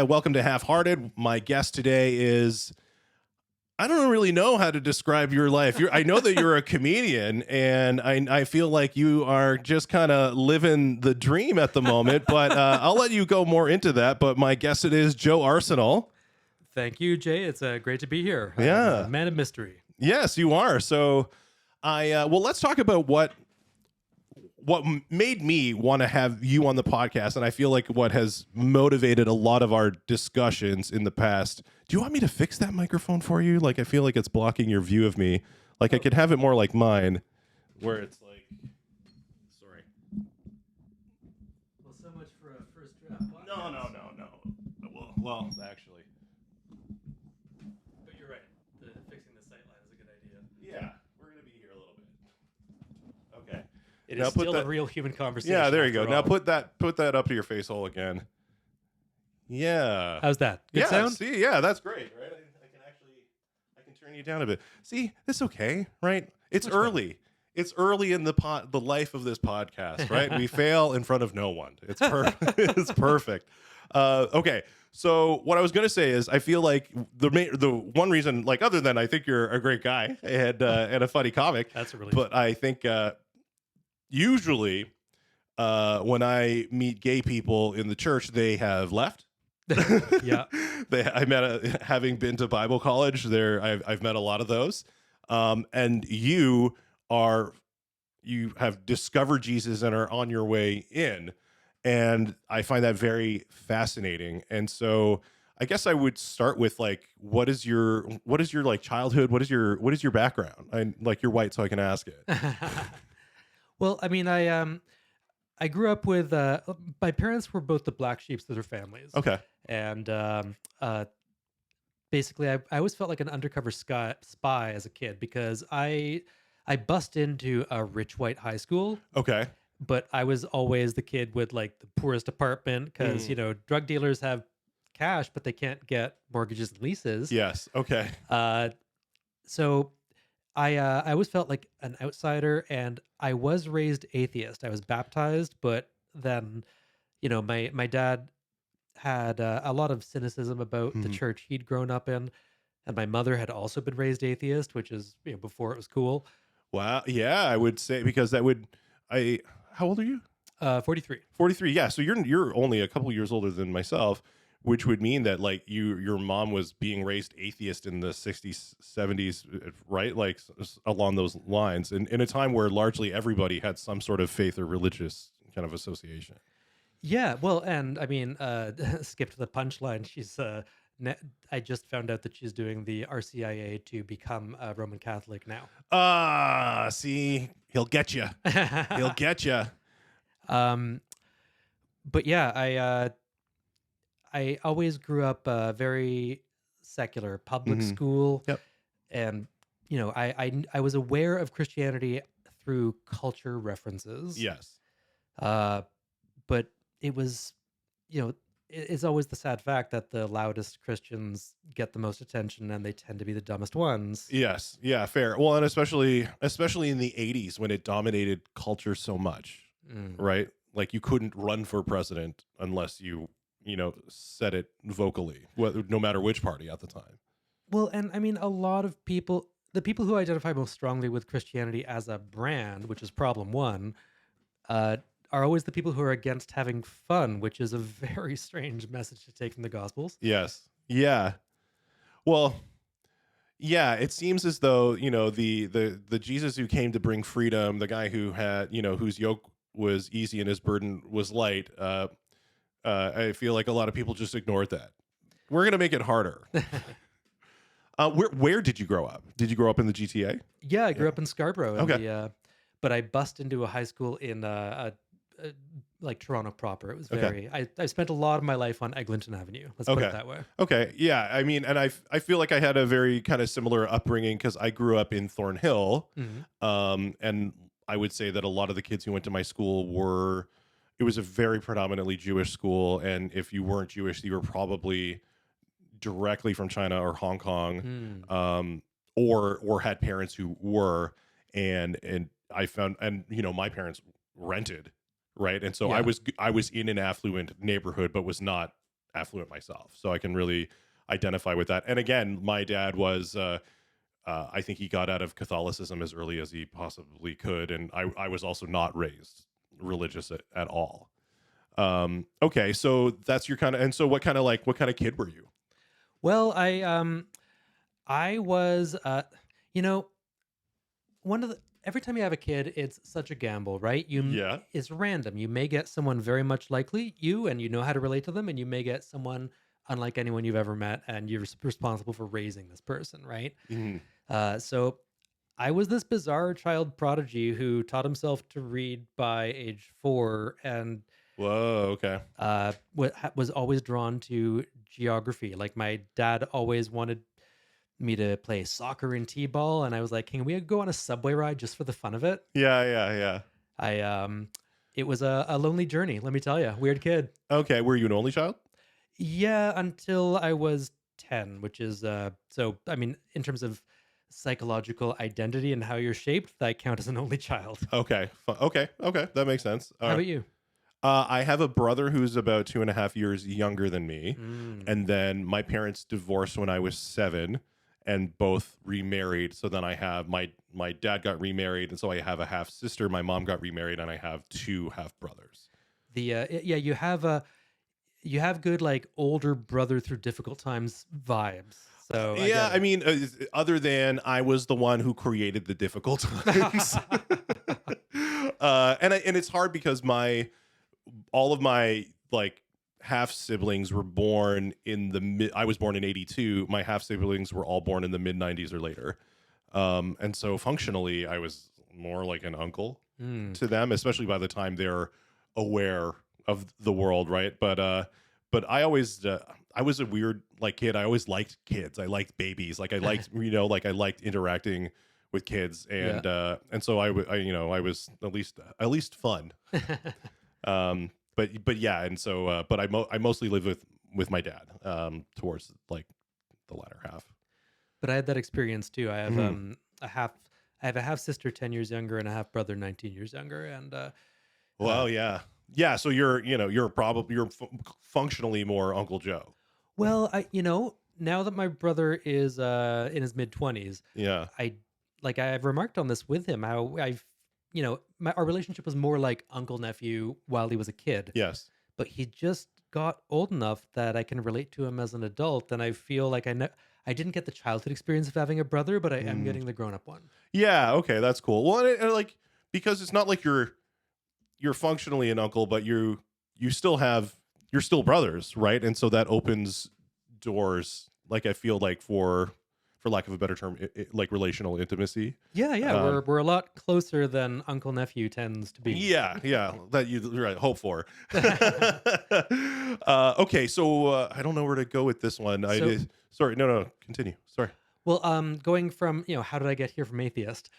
welcome to Half-Hearted. My guest today is, I don't really know how to describe your life. I know that you're a comedian, and I feel like you are just kind of living the dream at the moment, but I'll let you go more into that. But my guest it is Joe Arsenal. Thank you, Jay. It's great to be here. Yeah. I'm a man of mystery. Yes, you are. So let's talk about what made me want to have you on the podcast, and I feel like what has motivated a lot of our discussions in the past. Do you want me to fix that microphone for you? Like, I feel like it's blocking your view of me. Like, I could have it more like mine, where it's like, sorry. Well, so much for a first draft. No. Well, actually. But you're right. Fixing the sight line is a good idea. Yeah, we're going to be here a little bit. Okay. It Now is put still that- a real human conversation. Yeah, there you go. after Now all. put that up to your face hole again. Yeah. How's that? Good Yeah, sound? see, yeah, that's great, right? I can turn you down a bit. See, it's okay, right? It's Much early. It's early in the life of this podcast, right? We fail in front of no one. It's it's perfect. Okay, so what I was gonna say is, I feel like the one reason, like, other than I think you're a great guy and a funny comic, That's a relief. but I think usually when I meet gay people in the church, they have left. Yeah. I met having been to Bible college there. I've met a lot of those, and you have discovered Jesus and are on your way in, and I find that very fascinating. And so I guess I would start with, like, what is your like childhood? What is your background? You're white, so I can ask it. Well, I mean, I grew up with my parents were both the black sheeps of their families. Okay. And basically, I always felt like an undercover spy as a kid because I bust into a rich white high school, Okay. but I was always the kid with like the poorest apartment because drug dealers have cash, but they can't get mortgages and leases. Yes. Okay. So I always felt like an outsider, and I was raised atheist. I was baptized, but then, my dad had a lot of cynicism about the Mhm. church he'd grown up in, and my mother had also been raised atheist, which is before it was cool. Wow. Yeah, I would say, because that would how old are you? 43. 43. Yeah. So you're only a couple years older than myself, which would mean that, like, your mom was being raised atheist in the 60s, 70s, right? Like, along those lines, and in a time where largely everybody had some sort of faith or religious kind of association. Yeah, well, and I mean, skip to the punchline. She's I just found out that she's doing the RCIA to become a Roman Catholic now. See, he'll get you. He'll get you. But yeah, I always grew up very secular, public Mhm. school. Yep. And I was aware of Christianity through culture references. Yes. But it was, it's always the sad fact that the loudest Christians get the most attention, and they tend to be the dumbest ones. Yes. Yeah. Fair. Well, and especially in the 80s, when it dominated culture so much, Mm. right? Like, you couldn't run for president unless you said it vocally, no matter which party at the time. Well, and I mean, a lot of people, the people who identify most strongly with Christianity as a brand, which is problem one, are always the people who are against having fun, which is a very strange message to take from the Gospels. Yes. Yeah. Well, yeah, it seems as though, the Jesus who came to bring freedom, the guy who had, whose yoke was easy and his burden was light, I feel like a lot of people just ignored that. We're going to make it harder. Where did you grow up? Did you grow up in the GTA? Yeah, I grew up in Scarborough. Okay. But I bust into a high school in like Toronto proper. It was very. I spent a lot of my life on Eglinton Avenue. Let's put Okay. it that way. Okay. Yeah. I mean, and I feel like I had a very kind of similar upbringing because I grew up in Thornhill. Mhm. And I would say that a lot of the kids who went to my school it was a very predominantly Jewish school. And if you weren't Jewish, you were probably directly from China or Hong Kong, Mm. or had parents who were, and I found, and my parents rented, right, and so Yeah. I was in an affluent neighborhood, but was not affluent myself, so I can really identify with that. And again, my dad was I think he got out of Catholicism as early as he possibly could, and I was also not raised religious at all. Okay, so that's your kind of, and so what kind of kid were you? Well, I was you know, one of the every time you have a kid, it's such a gamble, right? Yeah. It's random. You may get someone very much likely you, and you know how to relate to them, and you may get someone unlike anyone you've ever met, and you're responsible for raising this person, right? Mhm. So I was this bizarre child prodigy who taught himself to read by age 4, and Whoa. Okay. was always drawn to geography. Like my dad always wanted me to play soccer and t-ball, and I was like, "Can we go on a subway ride just for the fun of it?" Yeah. Yeah. Yeah. I It was a lonely journey, let me tell you. Weird kid. Okay. Were you an only child? Yeah, until I was 10, which is so I mean, in terms of psychological identity and how you're shaped, I count as an only child. Okay. Okay. Okay. That makes sense. All How right. about you? I have a brother who's about 2.5 years younger than me. Mm. And then my parents divorced when I was 7 and both remarried. So then I have my dad got remarried. And so I have a half sister. My mom got remarried, and I have 2 half brothers. Yeah, you have good like older brother through difficult times vibes. So I Yeah. get I mean, other than I was the one who created the difficult times. it. And it's hard because all of my like half siblings were born in the mid. I was born in '82. My half siblings were all born in the mid '90s or later, and so functionally, I was more like an uncle Mm. to them, especially by the time they're aware of the world, right? But I was a weird like kid. I always liked kids. I liked babies. Like I liked like I liked interacting with kids, Yeah. and so I was at least fun. But yeah, and so but I mostly live with my dad towards like the latter half. But I had that experience too. Mhm. I have a half sister 10 years younger and a half brother 19 years younger, and uh Well, yeah, yeah. So you're functionally more Uncle Joe. well, now that my brother is in his mid 20s, Yeah. I I've remarked on this with him how our relationship was more like uncle nephew while he was a kid, Yes. but he just got old enough that I can relate to him as an adult, and I feel like I didn't get the childhood experience of having a brother, but I am Mm. getting the grown up one. Yeah. Okay. That's cool. Well, like because it's not like you're functionally an uncle, but you still have you're still brothers, right? And so that opens doors. Like I feel like for lack of a better term, like relational intimacy. Yeah, yeah, Um, we're a lot closer than uncle nephew tends to be. Yeah, yeah, that you right, hope for. Okay, so I don't know where to go with this one. I So, did. Sorry, no, continue. Sorry. well, going from how did I get here from atheist?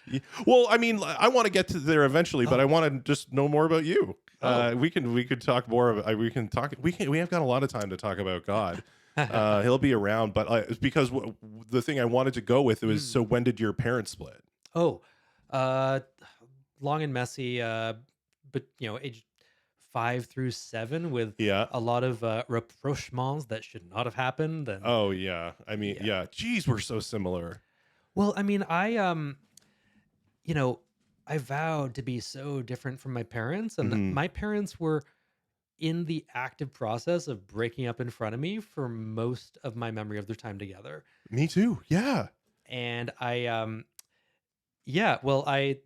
Well, I mean, I want to get to there eventually, but I Oh, want to just know more about you. oh, We could talk more. We have got a lot of time to talk about God. He'll be around, but it's because the thing I wanted to go with was Mm. so when did your parents split? Oh, uh, long and messy. But age 5 through 7 with Yeah. a lot of rapprochements that should not have happened. And Oh yeah. I mean, yeah, yeah. Geez, we're so similar. well, I mean, you know, I vowed to be so different from my parents, and Hmm. my parents were in the active process of breaking up in front of me for most of my memory of their time together. Me too. Yeah. And yeah, well, I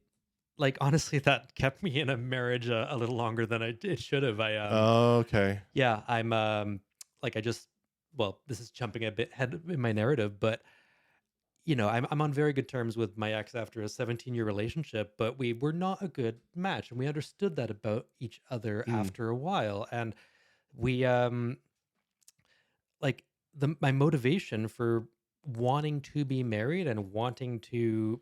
honestly that kept me in a marriage a little longer than it should have. Okay. Yeah, I'm I just well, this is jumping a bit ahead in my narrative, but I'm on very good terms with my ex after a 17-year relationship, but we were not a good match, and we understood that about each other Mm. after a while. And we like the my motivation for wanting to be married and wanting to,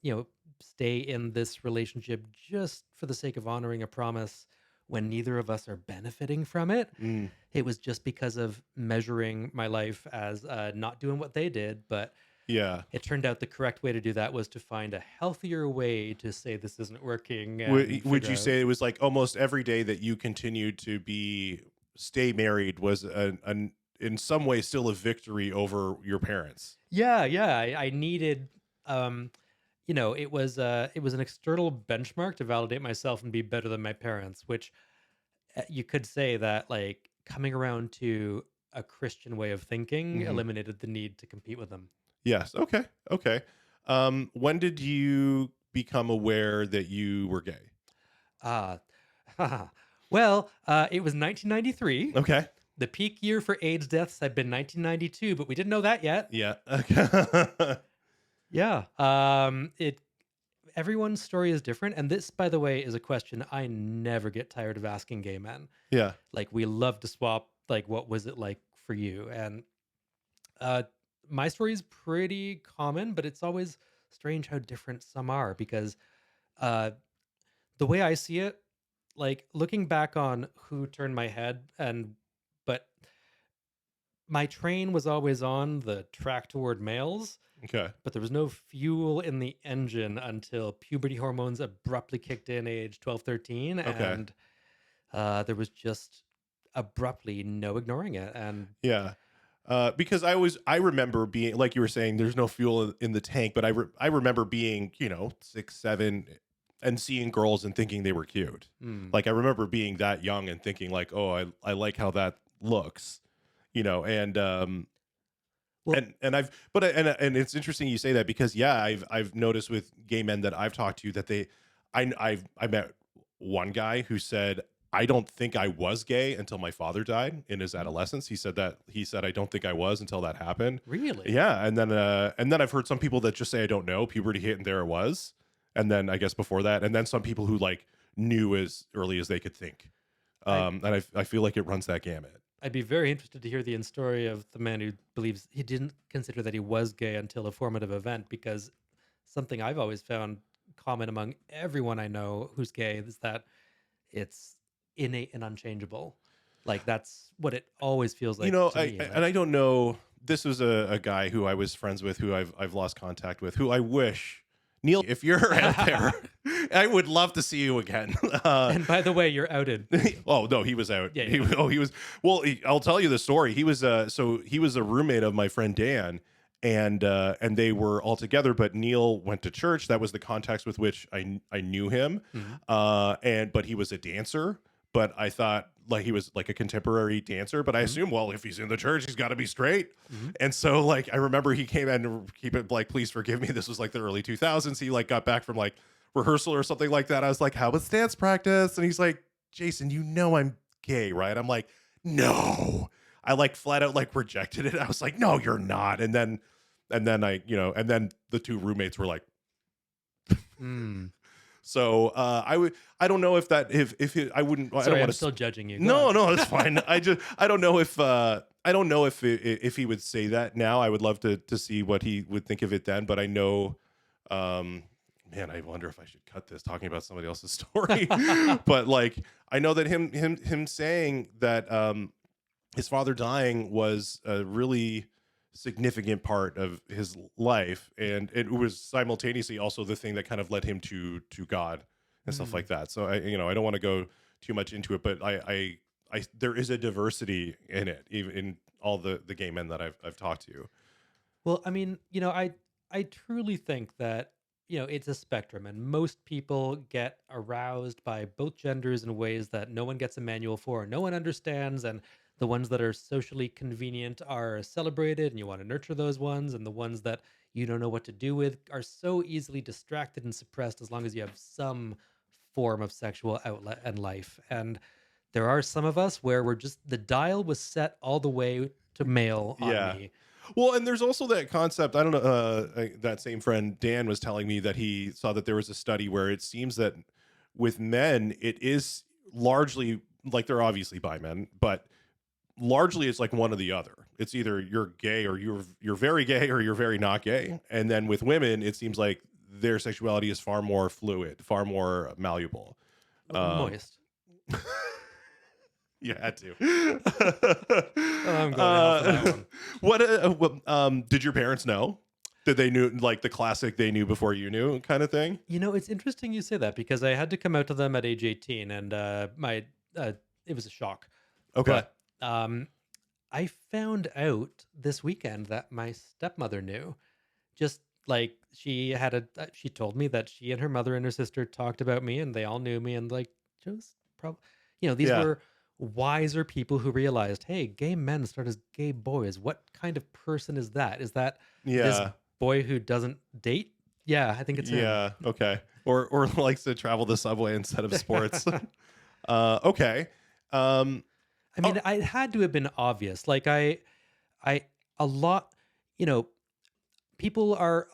you know, stay in this relationship just for the sake of honoring a promise when neither of us are benefiting from it. Mm. It was just because of measuring my life as not doing what they did, but Yeah. it turned out the correct way to do that was to find a healthier way to say this isn't working and Would figure you out. say it was like almost every day that you continued to be stay married was an in some way still a victory over your parents. Yeah, yeah. I needed, um, it was an external benchmark to validate myself and be better than my parents, which you could say that like coming around to a Christian way of thinking Hmm. eliminated the need to compete with them. Yes. Okay. Okay. When did you become aware that you were gay? Ah, it was 1993. Okay. The peak year for AIDS deaths had been 1992, but we didn't know that yet. Yeah. Okay. Yeah. It Everyone's story is different, and this, by the way, is a question I never get tired of asking gay men. Yeah. Like, we love to swap. Like, what was it like for you? And uh, my story is pretty common, but it's always strange how different some are because uh, the way I see it, like looking back on who turned my head, but my train was always on the track toward males, Okay. but there was no fuel in the engine until puberty hormones abruptly kicked in age 12, 13, Okay. and there was just abruptly no ignoring it. And Yeah. Because I remember being like you were saying, there's no fuel in the tank, but I remember being 6, 7, and seeing girls and thinking they were cute. mm, Like I remember being that young and thinking like, oh, I like how that looks, and well, and it's interesting you say that because yeah, I've noticed with gay men that I've talked to that I met one guy who said I don't think I was gay until my father died in his adolescence. He said I don't think I was until that happened. really? Yeah, and then I've heard some people that just say I don't know. Puberty hit and there it was, and then I guess before that, and then some people who like knew as early as they could think. I, And I feel like it runs that gamut. I'd be very interested to hear the story of the man who believes he didn't consider that he was gay until a formative event, because something I've always found common among everyone I know who's gay is that it's innate and unchangeable. Like that's what it always feels like to me. And I don't know. This was a guy who I was friends with, who I've lost contact with, who I wish Neil, if you're out there, I would love to see you again. And by the way, you're outed. Oh no, he was out. Yeah, He, yeah. oh, he was. Well, I'll tell you the story. He was he was a roommate of my friend Dan, and they were all together. But Neil went to church. That was the context with which I knew him. Mhm. But he was a dancer. But I thought like he was like a contemporary dancer. But I assume, well, if he's in the church, he's got to be straight. Mhm. And so like I remember he came in to keep it like, please forgive me. This was like the early 2000s. He like got back from like rehearsal or something like that. I was like, how was dance practice? And he's like, Jason, you know I'm gay, right? I'm like, no. I like flat out like rejected it. I was like, no, you're not. And then and then the two roommates were like, Mm. so I don't know if that if it, I wouldn't I don't Sorry, want I'm to still judging you. Go no, on. no, it's fine. I don't know if he would say that now. I would love to see what he would think of it then, but I know man, I wonder if I should cut this talking about somebody else's story. But like I know that him saying that his father dying was a really significant part of his life, and it was simultaneously also the thing that kind of led him to God and stuff Mm. like that. So I don't want to go too much into it, but I there is a diversity in it, even in all the gay men that I've talked to. Well, I mean, I truly think that, it's a spectrum, and most people get aroused by both genders in ways that no one gets a manual for, no one understands, and the ones that are socially convenient are celebrated, and you want to nurture those ones, and the ones that you don't know what to do with are so easily distracted and suppressed as long as you have some form of sexual outlet and life. And there are some of us where we're just the dial was set all the way to male on Yeah. me. Well, and there's also that concept. I don't know. That same friend Dan was telling me that he saw that there was a study where it seems that with men, it is largely like they're obviously bi men, but largely it's like one or the other. It's either you're gay or you're very gay or you're very not gay. And then with women, it seems like their sexuality is far more fluid, far more malleable. Moist. You had to. I'm going to hell for that one. What did your parents know? Did they knew like the classic they knew before you knew kind of thing? It's interesting you say that because I had to come out to them at age 18, and it was a shock. Okay. But I found out this weekend that my stepmother knew. Just like she told me that she and her mother and her sister talked about me, and they all knew me, and like just probably, these Yeah. were wiser people who realized, hey, gay men start as gay boys. What kind of person is that? Is that this Yeah. boy who doesn't date? Yeah, I think it's him. Yeah. Okay. Or likes to travel the subway instead of sports. Okay. Um. I Oh, mean, I had to have been obvious. Like I, a lot, you know, people are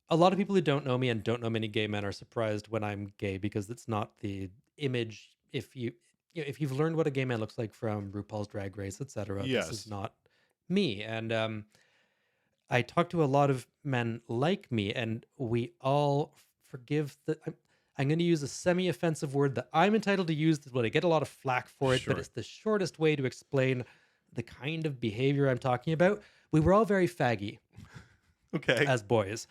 a lot of people who don't know me and don't know many gay men are surprised when I'm gay because it's not the image. If you've learned what a gay man looks like from RuPaul's Drag Race, etc., this is yes. not me. And I talk to a lot of men like me, and we all forgive the. I'm going to use a semi-offensive word that I'm entitled to use, but I get a lot of flack for it. But Sure. it's the shortest way to explain the kind of behavior I'm talking about. We were all very faggy Okay. as boys.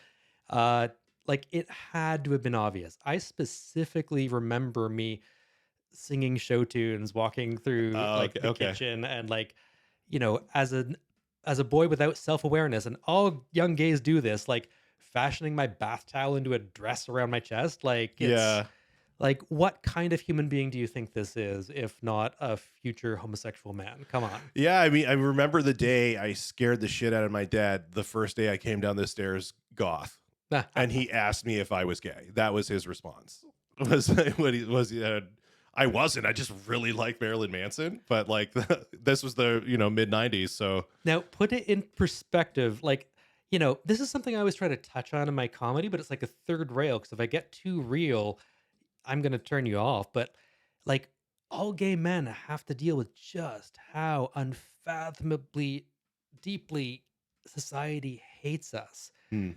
Uh, like it had to have been obvious. I specifically remember me singing show tunes, walking through like Okay. the Okay. kitchen, and like, as a boy without self-awareness, and all young gays do this, like fashioning my bath towel into a dress around my chest. Like it's Yeah. like, what kind of human being do you think this is, if not a future homosexual man? Come on. Yeah. I mean, I remember the day I scared the shit out of my dad. The first day I came down the stairs, goth, and he asked me if I was gay. That was his response. Was what he was. I wasn't. I just really liked Marilyn Manson, but like this was the mid '90s. So Now, put it in perspective. Like, this is something I always try to touch on in my comedy, but it's like a third rail because if I get too real, I'm going to turn you off. But like, all gay men have to deal with just how unfathomably deeply society hates us. hmm.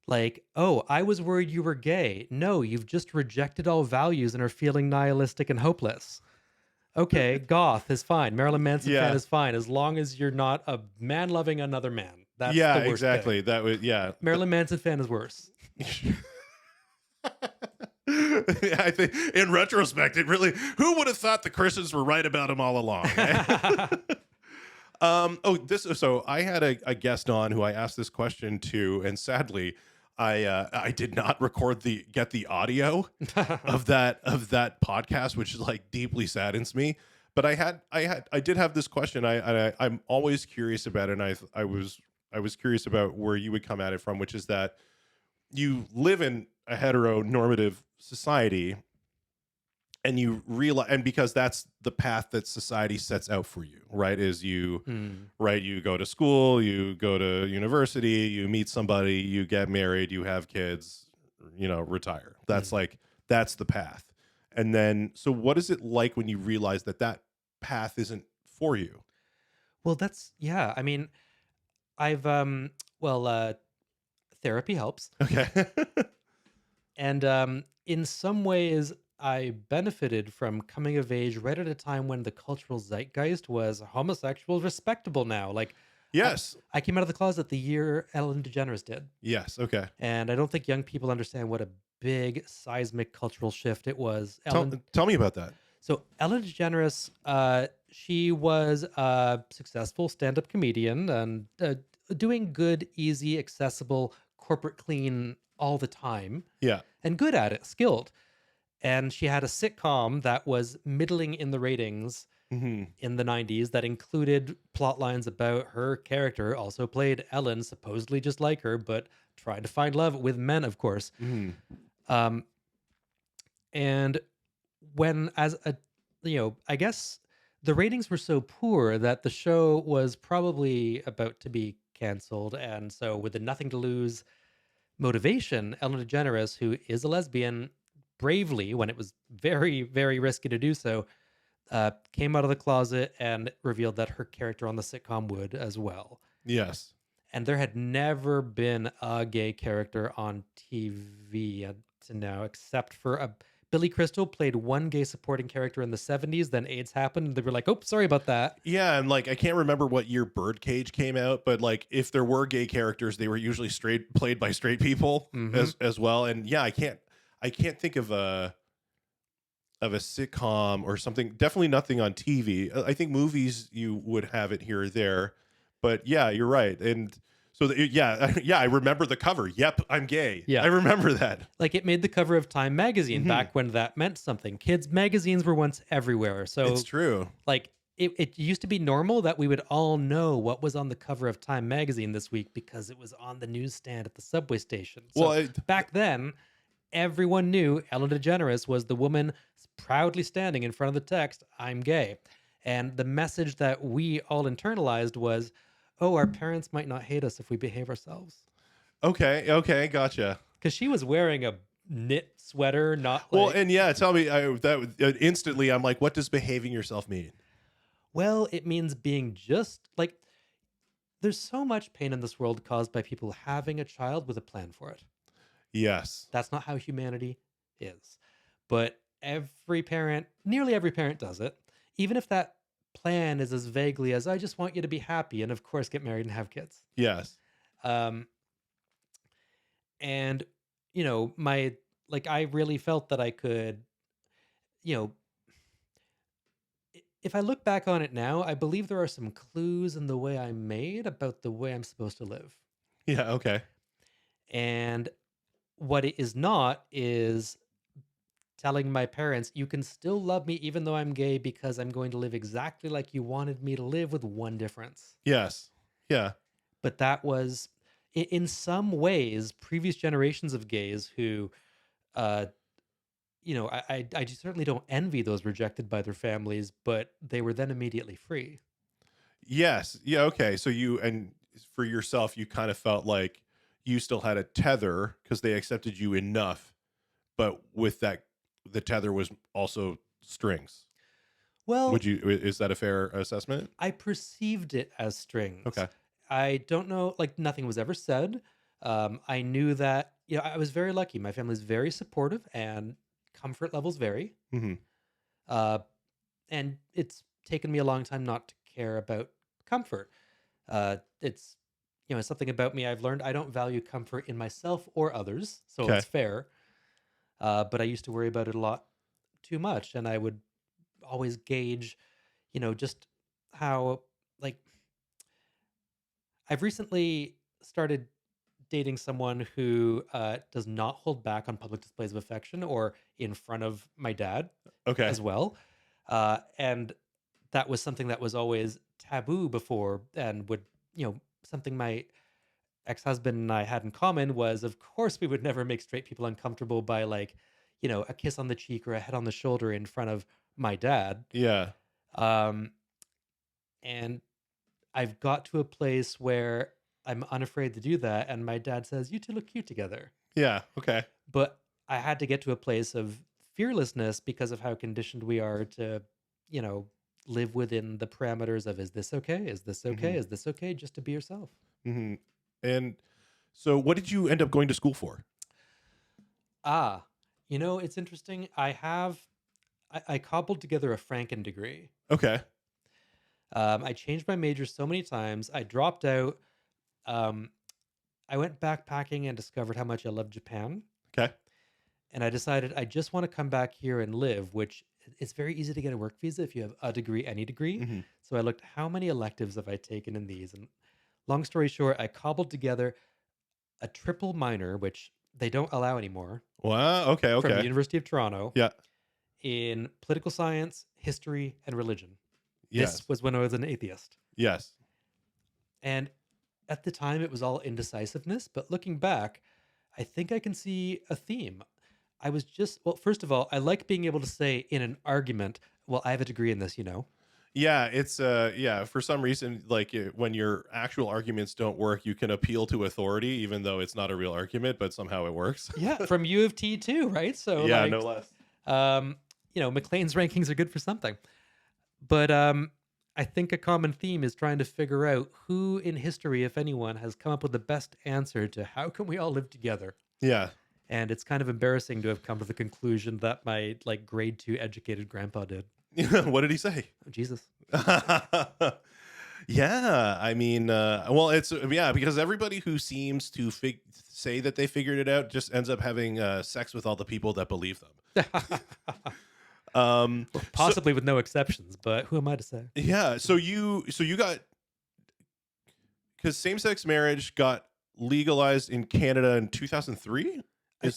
Like, oh, I was worried you were gay. No, you've just rejected all values and are feeling nihilistic and hopeless. Okay, goth is fine. Marilyn Manson fan Yeah. is fine as long as you're not a man loving another man. That's Yeah. the worst Exactly. thing. That was Marilyn Manson fan is worse. I think in retrospect, it really, who would have thought the Christians were right about him all along? Eh? So I had a guest on who I asked this question to, and sadly, I did not get the audio of that podcast, which is like deeply saddens me. But I did have this question. I'm always curious about it, and I was curious about where you would come at it from, which is that you live in a heteronormative society, and you realize, and because that's the path that society sets out for you, right? Is you Hmm. right, you go to school, you go to university, you meet somebody, you get married, you have kids, retire. Hmm. That's the path. And then, so what is it like when you realize that path isn't for you? Well, yeah. I mean, I've, well, therapy helps. Okay. And in some ways, I benefited from coming of age right at a time when the cultural zeitgeist was homosexuals respectable now. Like, I, Yes. I came out of the closet the year Ellen DeGeneres did. Yes. Okay. And I don't think young people understand what a big seismic cultural shift it was. Tell me about that. So Ellen DeGeneres, she was a successful stand-up comedian and doing good, easy, accessible, corporate clean all the time, Yeah. and good at it, skilled. And she had a sitcom that was middling in the ratings Hmm. in the 90s that included plot lines about her character, also played Ellen, supposedly just like her, but tried to find love with men, of course. Hmm. Um, and when, I guess the ratings were so poor that the show was probably about to be canceled. And so, with the nothing to lose motivation, Ellen DeGeneres, who is a lesbian, bravely, when it was very, very risky to do so, came out of the closet and revealed that her character on the sitcom would as well. Yes. And there had never been a gay character on TV to now, except for Billy Crystal played one gay supporting character in the 70s. Then AIDS happened. And they were like, oh, sorry about that. Yeah, and like I can't remember what year Birdcage came out, but like if there were gay characters, they were usually played by straight people Mhm. as well. And yeah, I can't think of of a sitcom or something. Definitely nothing on TV. I think movies you would have it here or there, but yeah, you're right. And so yeah, yeah, I remember the cover. Yep, I'm gay. I Yeah. remember that. Like it made the cover of Time magazine Hmm. back when that meant something. Kids magazines were once everywhere. It's So true. like it used to be normal that we would all know what was on the cover of Time magazine this week because it was on the newsstand at the subway station. Well, So back then, everyone knew Ellen DeGeneres was the woman proudly standing in front of the text, "I'm gay." And the message that we all internalized was, oh, our parents might not hate us if we behave ourselves. okay, gotcha. Because she was wearing a knit sweater, not Well, like, and yeah, tell me instantly. I'm like, what does behaving yourself mean? well, it means being just like, there's so much pain in this world caused by people having a child with a plan for it. Yes. That's not how humanity is. But nearly every parent does it, even if that plan is as vaguely as, I just want you to be happy and, of course, get married and have kids. Yes. Um, and, I really felt that I could, you know, if I look back on it now, I believe there are some clues in the way I'm made about the way I'm supposed to live. Yeah. Okay. And what it is not is telling my parents, you can still love me even though I'm gay because I'm going to live exactly like you wanted me to live with one difference. Yes. Yeah. But that was, in some ways, previous generations of gays who, uh, I certainly don't envy those rejected by their families, but they were then immediately free. Yes. Yeah. Okay. So and for yourself, you kind of felt like you still had a tether because they accepted you enough, but with that, the tether was also strings. Well, Is that a fair assessment? I perceived it as strings. Okay. I don't know, like nothing was ever said. I knew that, I was very lucky. My family's very supportive and comfort levels vary. Hmm. Uh, and it's taken me a long time not to care about comfort. It's, it's something about me I've learned. I don't value comfort in myself or others, so Okay. it's fair. But I used to worry about it a lot too much, and I would always gauge, just how, like, I've recently started dating someone who does not hold back on public displays of affection or in front of my dad Okay. as well. And that was something that was always taboo before and would, something my ex-husband and I had in common was, of course, we would never make straight people uncomfortable by like, a kiss on the cheek or a head on the shoulder in front of my dad. Yeah. Um, and I've got to a place where I'm unafraid to do that. And my dad says, you two look cute together. Yeah. Okay. But I had to get to a place of fearlessness because of how conditioned we are to, live within the parameters of, is this okay? Is this okay? Hmm. Is this okay? Just to be yourself. Hmm. And so, what did you end up going to school for? Ah, it's interesting. I cobbled together a Franken degree. Okay. I changed my major so many times. I dropped out. Um, I went backpacking and discovered how much I love Japan. Okay. And I decided I just want to come back here and live, which it's very easy to get a work visa if you have a degree, any degree. Hmm. So I looked, how many electives have I taken in these? And long story short, I cobbled together a triple minor, which they don't allow anymore, Wow. Okay. from the Okay. University of Toronto Yeah. in political science, history, and religion. Yes. This was when I was an atheist. Yes. And at the time, it was all indecisiveness. But looking back, I think I can see a theme. Well, first of all, I like being able to say in an argument, well, I have a degree in this, Yeah, it's yeah, for some reason like when your actual arguments don't work, you can appeal to authority even though it's not a real argument, but somehow it works. Yeah, from U of T too, right? So Yeah, like, no less. McLean's rankings are good for something. But I think a common theme is trying to figure out who in history, if anyone, has come up with the best answer to how can we all live together. Yeah. And it's kind of embarrassing to have come to the conclusion that my like grade 2 educated grandpa did. What did he say? Oh, Jesus. Yeah, I mean, well, it's yeah, because everybody who seems to say that they figured it out just ends up having sex with all the people that believe them. Well, So possibly with no exceptions, but who am I to say? yeah, so you got, because same-sex marriage got legalized in Canada in 2003.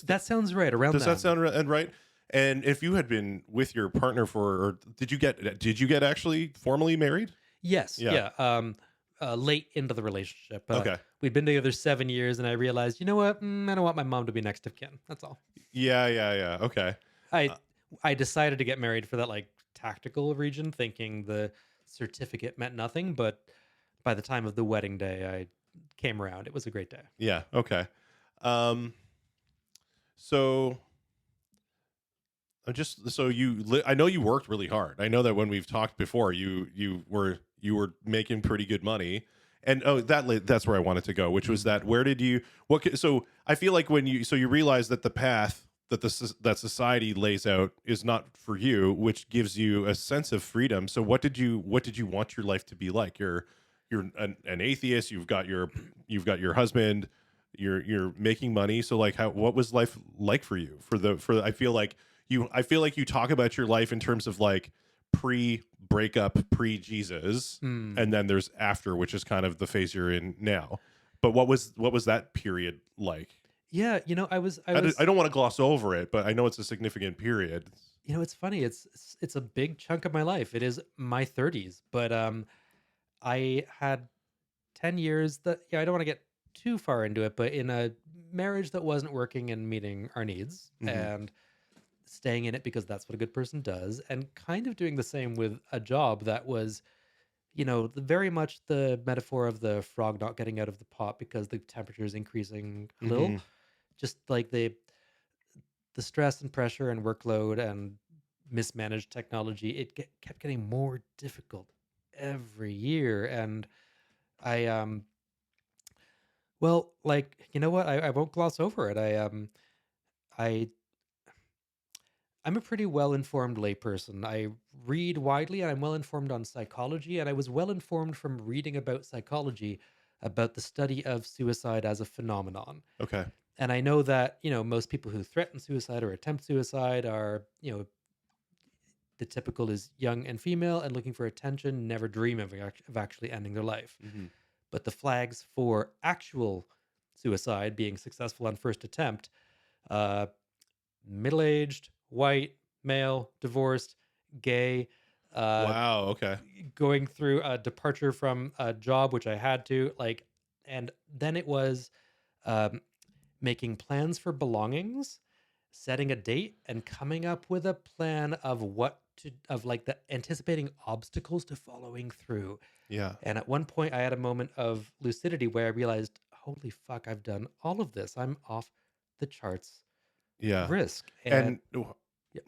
That sounds right. Around Does that then. sound right? And if you had been with your partner for, or did you get actually formally married? Yes, Yeah. yeah. Late into the relationship, Okay. we'd been together 7 years, and I realized, you know what? I don't want my mom to be next of kin. That's all. Yeah, yeah, yeah. Okay. I Uh, I decided to get married for that like tactical region, thinking the certificate meant nothing. But by the time of the wedding day, I came around. It was a great day. yeah. Okay. Um. So I know you worked really hard. I know that when we've talked before, you were making pretty good money. And that's where I wanted to go, which was Mm. that where did you so I feel like when you realize that the path that that society lays out is not for you, which gives you a sense of freedom. So what did you want your life to be like? You're an atheist, you've got your husband, you're making money. So like what was life like for you? For I feel like you talk about your life in terms of like pre-breakup, pre-Jesus, Mm. and then there's after, which is kind of the phase you're in now. But what was that period like? Yeah, I I was. don't want to gloss over it, but I know it's a significant period. It's funny. It's a big chunk of my life. It is my 30s, but I had 10 years that, yeah, I don't want to get too far into it, but in a marriage that wasn't working and meeting our needs, Hmm. and staying in it because that's what a good person does, and kind of doing the same with a job that was, very much the metaphor of the frog not getting out of the pot because the temperature is increasing a little. Hmm. Just like the stress and pressure and workload and mismanaged technology, kept getting more difficult every year. And I well, like, you know what? I won't gloss over it. I I'm a pretty well-informed layperson. I read widely, and I'm well-informed on psychology, and I was well-informed from reading about psychology about the study of suicide as a phenomenon. Okay. And I know that, most people who threaten suicide or attempt suicide are, the typical is young and female and looking for attention, never dream of actually ending their life. Hmm. But the flags for actual suicide, being successful on first attempt, uh, middle aged, white, male, divorced, gay, uh, Wow. Okay. going through a departure from a job, which I had to, like, and then it was um, making plans for belongings, setting a date, and coming up with a plan of of like the anticipating obstacles to following through. Yeah. And at one point, I had a moment of lucidity where I realized, holy fuck, I've done all of this. I'm off the charts Yeah. risk. And And yeah,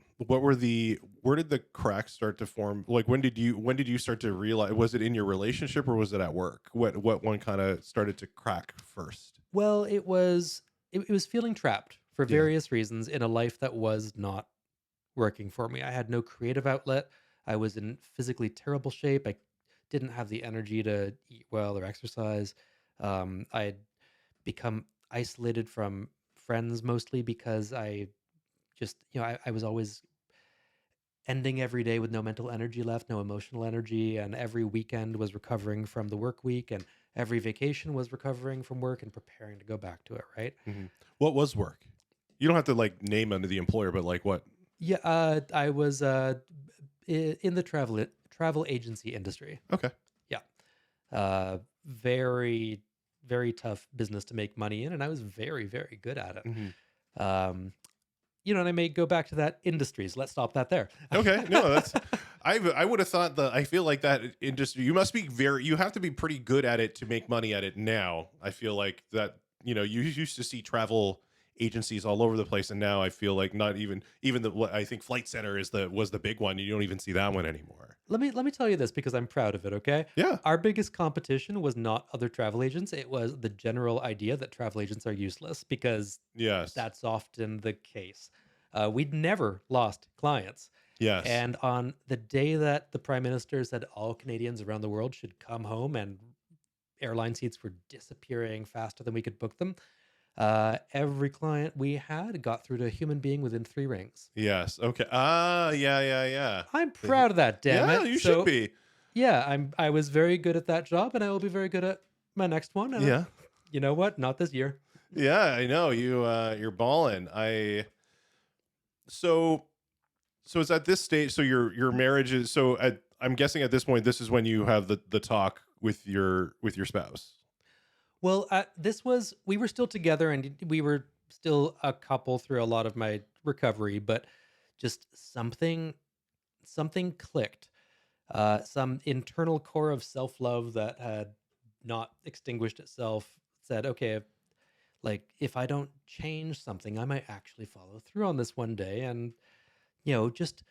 where did the cracks start to form? Like when did you start to realize, was it in your relationship or was it at work? What one kind of started to crack first? well, it was feeling trapped for Yeah. various reasons in a life that was not working for me. I had no creative outlet. I was in physically terrible shape. I didn't have the energy to eat well or exercise. I had become isolated from friends mostly because I just, I was always ending every day with no mental energy left, no emotional energy. And every weekend was recovering from the work week. And every vacation was recovering from work and preparing to go back to it. Right. Hmm. What was work? You don't have to like name under the employer, but like what? Yeah. I was in the travel agency industry. Okay. Yeah. Very, very tough business to make money in. And I was very, very good at Hmm. it. And I may go back to that industries. Let's stop that there. Okay. No, I would have thought I feel like that industry, you have to be pretty good at it to make money at it now. I feel like that, you used to see travel agencies all over the place. And now I feel like not even what I think Flight Center was the big one. You don't even see that one anymore. Let me tell you this because I'm proud of it, okay? Yeah. Our biggest competition was not other travel agents. It was the general idea that travel agents are useless because Yes. that's often the case. We'd never lost clients. Yes. And on the day that the prime minister said all Canadians around the world should come home and airline seats were disappearing faster than we could book them, Every client we had got through to a human being within 3 rings. Yes. Okay. Ah, yeah, yeah, yeah. I'm The- proud of that, damn yeah, it. you should So be. yeah, I was very good at that job, and I will be very good at my next one. And Yeah. you know what? Not this year. Yeah, I know. You're balling. So so it's at this stage, so your marriage is I'm guessing at this point this is when you have the talk with your spouse. Well, we were still together, and we were still a couple through a lot of my recovery, but just something clicked. Some internal core of self love that had not extinguished itself said, okay, like if I don't change something, I might actually follow through on this one day, and just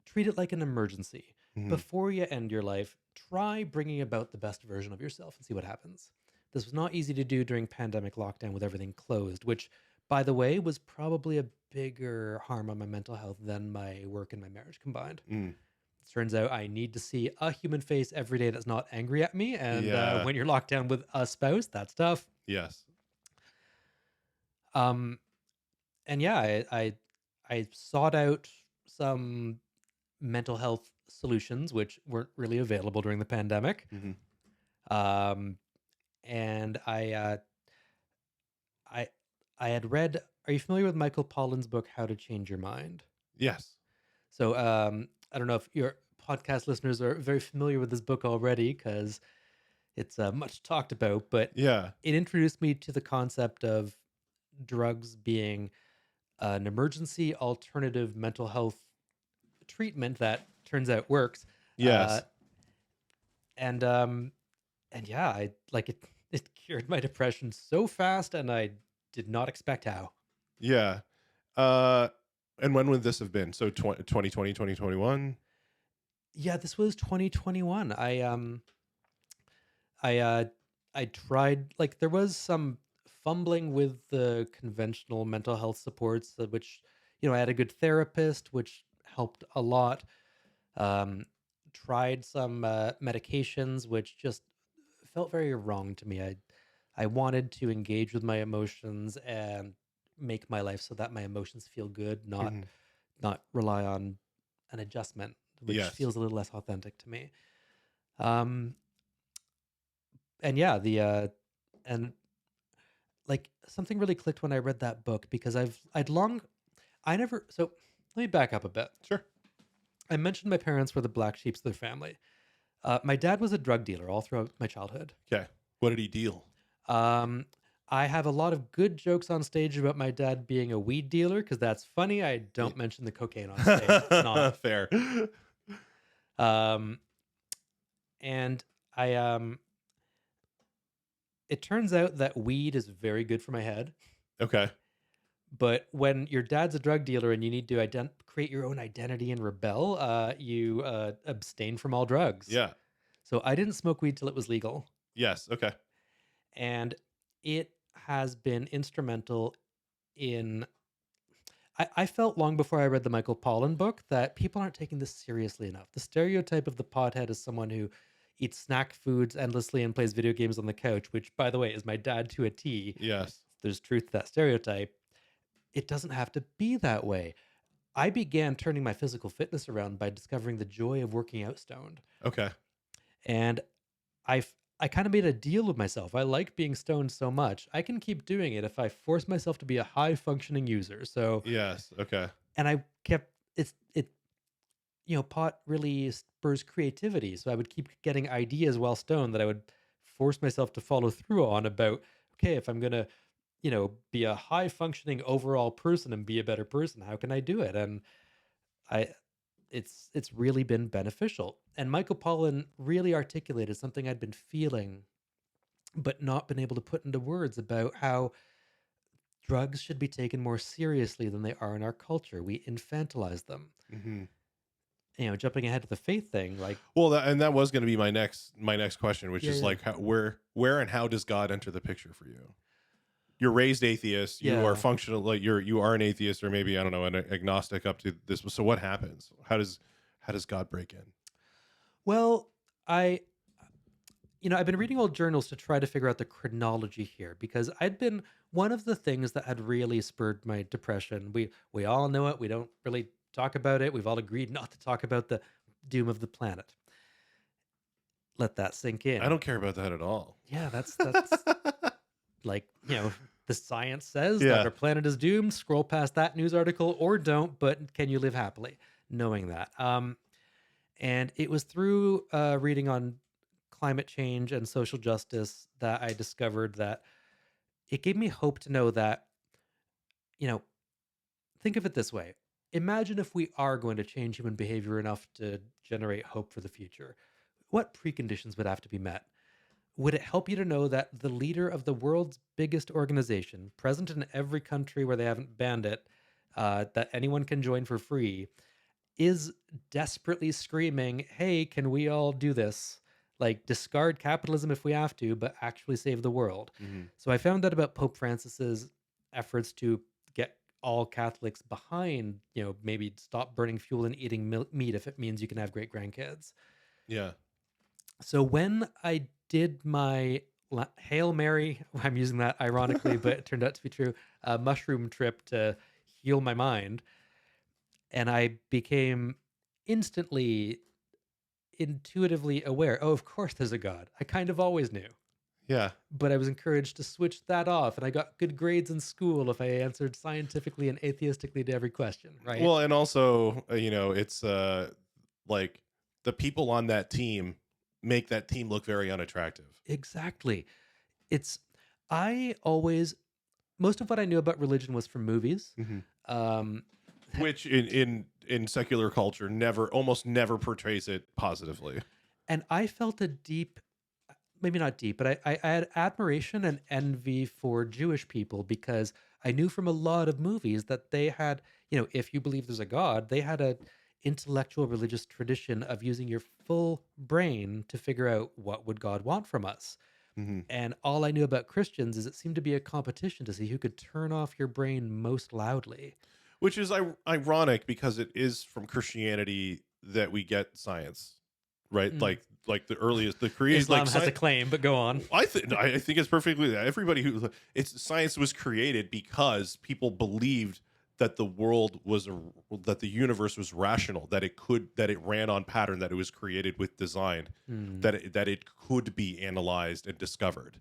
treat it like an emergency. Mhm. Before you end your life, try bringing about the best version of yourself and see what happens. This was not easy to do during pandemic lockdown with everything closed, which, by the way, was probably a bigger harm on my mental health than my work and my marriage combined. Mm. It turns out I need to see a human face every day that's not angry at me, and Yeah. when you're locked down with a spouse, that's tough. Yes. Um, and yeah, I sought out some mental health solutions which weren't really available during the pandemic. Mhm. Um, and I I had read. Are you familiar with Michael Pollan's book How to Change Your Mind? Yes. So I don't know if your podcast listeners are very familiar with this book already because it's much talked about, but Yeah. it introduced me to the concept of drugs being an emergency alternative mental health treatment that turns out works. Uh, Yes. and um, and yeah, I like it. It cured my depression so fast, and I did not expect how. Yeah. Uh and when would this have been? So 2020, 2021? Yeah, this was 2021. I I tried, like, there was some fumbling with the conventional mental health supports, which I had a good therapist, which helped a lot. Um, Tried some medications, which just felt very wrong to me. I wanted to engage with my emotions and make my life so that my emotions feel good, Mhm. not rely on an adjustment, which Yes. feels a little less authentic to me. Um, and yeah, the and like something really clicked when I read that book because I never so let me back up a bit. Sure. I mentioned my parents were the black sheeps of their family. My dad was a drug dealer all throughout my childhood. Okay. What did he deal? Um, I have a lot of good jokes on stage about my dad being a weed dealer because that's funny. I don't mention the cocaine on stage. It's not. Fair. Um, and I It turns out that weed is very good for my head. Okay. But when your dad's a drug dealer and you need to create your own identity and rebel, you abstain from all drugs. Yeah. So I didn't smoke weed till it was legal, Yes. Okay. and it has been instrumental in. I felt long before I read the Michael Pollan book that people aren't taking this seriously enough. The stereotype of the pothead is someone who eats snack foods endlessly and plays video games on the couch, which, by the way, is my dad to a T. Yes. There's truth to that stereotype. It doesn't have to be that way. I began turning my physical fitness around by discovering the joy of working out stoned. Okay. And I kind of made a deal with myself. I like being stoned so much. I can keep doing it if I force myself to be a high functioning user. So, Yes. Okay. and I kept pot really spurs creativity. So I would keep getting ideas while stoned that I would force myself to follow through on about, okay, if I'm going to, be a high functioning overall person and be a better person, how can I do it? And I, it's really been beneficial. And Michael Pollan really articulated something I'd been feeling, but not been able to put into words about how drugs should be taken more seriously than they are in our culture. We infantilize them. Hmm. Jumping ahead to the faith thing, like, Well, that was going to be my next question, which yeah, is yeah, like, where and how does God enter the picture for you? You're raised atheist. You are yeah. functional, like you are an atheist, or maybe, I don't know, an agnostic up to this. So what happens? How does God break in? Well, I, I've been reading old journals to try to figure out the chronology here because I'd been one of the things that had really spurred my depression. We all know it. We don't really talk about it. We've all agreed not to talk about the doom of the planet. Let that sink I in. don't care about that at all. Yeah, that's like, the science says that Yeah. our planet is doomed. Scroll past that news article or don't, but can you live happily knowing that? And it was through reading on climate change and social justice that I discovered that it gave me hope to know that, you know, think of it this way. Imagine if we are going to change human behavior enough to generate hope for the future. What preconditions would have to be met? Would it help you to know that the leader of the world's biggest organization, present in every country where they haven't banned it, that anyone can join for free, is desperately screaming, "Hey, can we all do this? Like, discard capitalism if we have to, but actually save the world." Hmm. So I found out about Pope Francis's efforts to get all Catholics behind, maybe stop burning fuel and eating meat if it means you can have great grandkids. Yeah. So when I did my Hail Mary, I'm using that ironically, but it turned out to be true, mushroom trip to heal my mind, and I became instantly intuitively aware, oh, of course there's a God. I kind of always knew, Yeah. but I was encouraged to switch that off, and I got good grades in school if I answered scientifically and atheistically to every question, right? Well, and also, it's like the people on that team make that team look very unattractive. Exactly. It's I always most of what I knew about religion was from movies. Hmm. Um, Which in secular culture almost never portrays it positively. and I felt a deep, maybe not deep, but I had admiration and envy for Jewish people because I knew from a lot of movies that they had, if you believe there's a God, they had a intellectual religious tradition of using your full brain to figure out what would God want from us. Hmm. And all I knew about Christians is it seemed to be a competition to see who could turn off your brain most loudly. Which is ironic because it is from Christianity that we get science, right? Mm. Like the earliest, the create Islam like has a science. claim, but go on. I think it's perfectly everybody who it's science was created because people believed that that the universe was rational, that it ran on pattern, that it was created with design, Hmm. that it could be analyzed and discovered,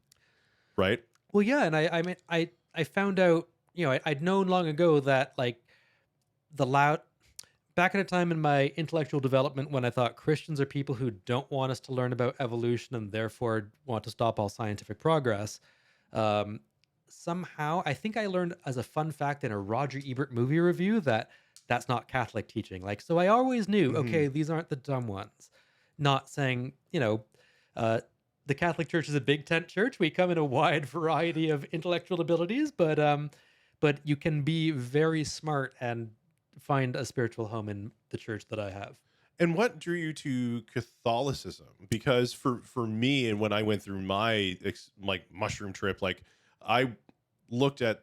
right? Well, yeah, and I mean, I found out, I'd known long ago that like the loud back at a time in my intellectual development when I thought Christians are people who don't want us to learn about evolution and therefore want to stop all scientific progress. Um, Somehow, I think I learned as a fun fact in a Roger Ebert movie review that that's not Catholic teaching. Like, so I always knew, Hmm. okay, these aren't the dumb ones. Not saying, uh, the Catholic Church is a big tent church. We come in a wide variety of intellectual abilities, but you can be very smart and find a spiritual home in the church that I have. And what drew you to Catholicism? Because for me, and when I went through my like mushroom trip, like I looked at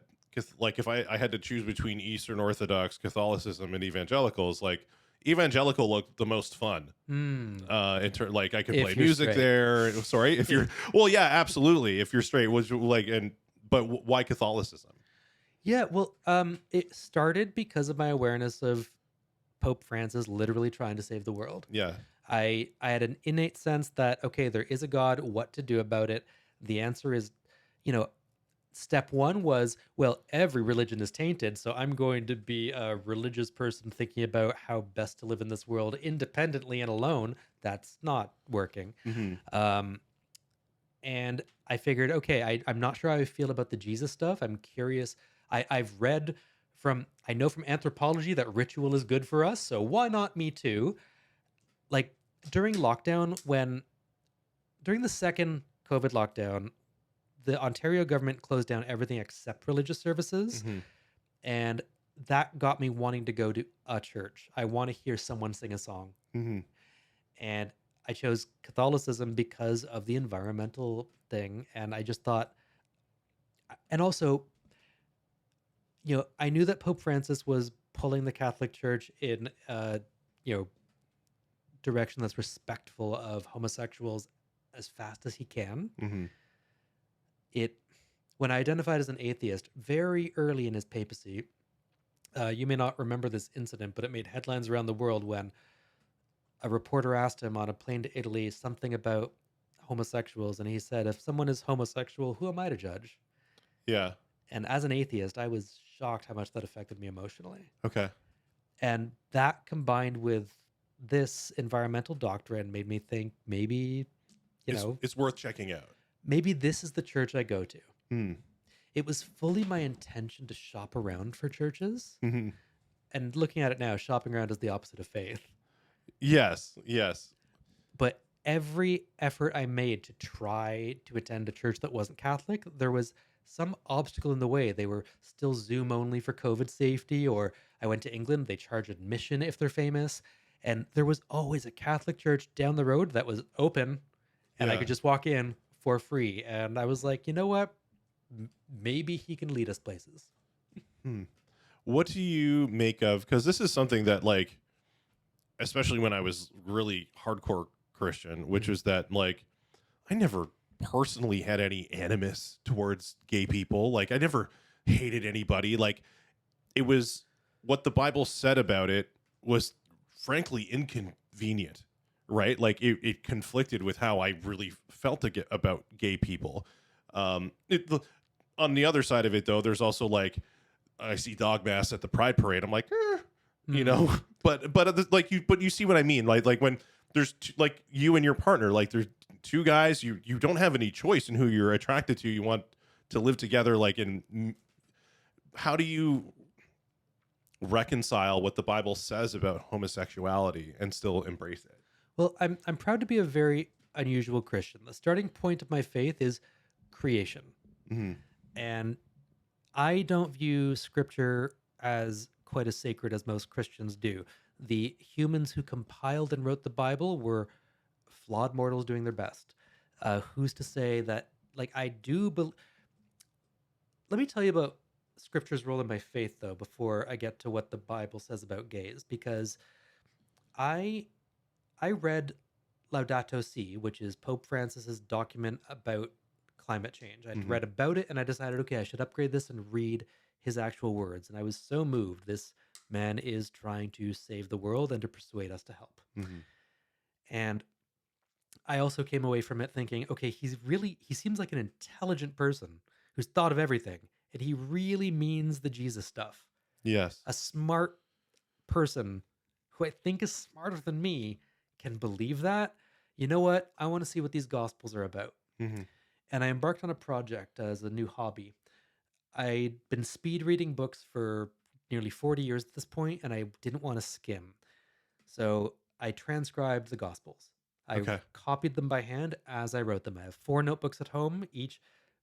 like if I had to choose between Eastern Orthodox Catholicism and evangelicals, like evangelical looked the most fun. Hmm. Like I could play If you're music straight. there. Sorry, if you're well, yeah, absolutely. If you're straight, was like but why Catholicism? Yeah, well, it started because of my awareness of Pope Francis literally trying to save the world. Yeah. I had an innate sense that okay, there is a God, what to do about it? The answer is, you know, step one was, well, every religion is tainted, so I'm going to be a religious person thinking about how best to live in this world independently and alone. That's not working. Hmm. Um, and I figured, okay, I'm not sure how I feel about the Jesus stuff. I'm curious. I've read I know from anthropology that ritual is good for us, so why not me too? Like during lockdown, during the second COVID lockdown, the Ontario government closed down everything except religious services. Hmm. And that got me wanting to go to a church. I want to hear someone sing a song. Hmm. And I chose Catholicism because of the environmental thing. And I just thought, and also, I knew that Pope Francis was pulling the Catholic Church in you know, direction that's respectful of homosexuals as fast as he can. Mm-hmm. It When I identified as an atheist very early in his papacy, you may not remember this incident, but it made headlines around the world when a reporter asked him on a plane to Italy something about homosexuals, and he said, "If someone is homosexual, who am I to judge?" Yeah. And as an atheist, I was shocked how much that affected me emotionally. Okay. And that combined with this environmental doctrine made me think maybe, you know, It's worth checking out. maybe this is the church I go to. Hmm. It was fully my intention to shop around for churches. Mm-hmm. And looking at it now, shopping around is the opposite of faith. Yes. Yes. But every effort I made to try to attend a church that wasn't Catholic, there was some obstacle in the way. They were still Zoom only for COVID safety, or I went to England, they charge admission if they're famous. And there was always a Catholic church down the road that was open and I Yeah. could just walk in for free. And I was like, you know what? Maybe he can lead us places. Hmm. What do you make of? Because this is something that, like, especially when I was really hardcore Christian, which Mhm. was that, like, I never personally had any animus towards gay people. Like, I never hated anybody. Like, it was what the Bible said about it was frankly inconvenient, right? Like, it conflicted with how I really felt about gay people. On the other side of it, though, there's also like, I see dog mass at the Pride Parade. I'm like, you Mhm. know, but you see what I mean? Like when there's like you and your partner, like there's two guys, you don't have any choice in who you're attracted to. You want to live together. Like, how do you reconcile what the Bible says about homosexuality and still embrace it? Well, I'm proud to be a very unusual Christian. The starting point of my faith is creation. Hmm. And I don't view scripture as quite as sacred as most Christians do. The humans who compiled and wrote the Bible were flawed mortals doing their best. Who's to say that, like, let me tell you about scripture's role in my faith, though, before I get to what the Bible says about gays, because I I read Laudato Si, which is Pope Francis's document about climate change. I'd Hmm. read about it and I decided, okay, I should upgrade this and read his actual words. And I was so moved. This man is trying to save the world and to persuade us to help. Hmm. And I also came away from it thinking, okay, he seems like an intelligent person who's thought of everything. And he really means the Jesus stuff. Yes. A smart person who I think is smarter than me can believe that. You know what? I want to see what these gospels are about. Hmm. And I embarked on a project as a new hobby. I'd been speed reading books for nearly 40 years at this point, and I didn't want to skim. So I transcribed the gospels. I Okay. copied them by hand as I wrote them. I have 4 notebooks at home, each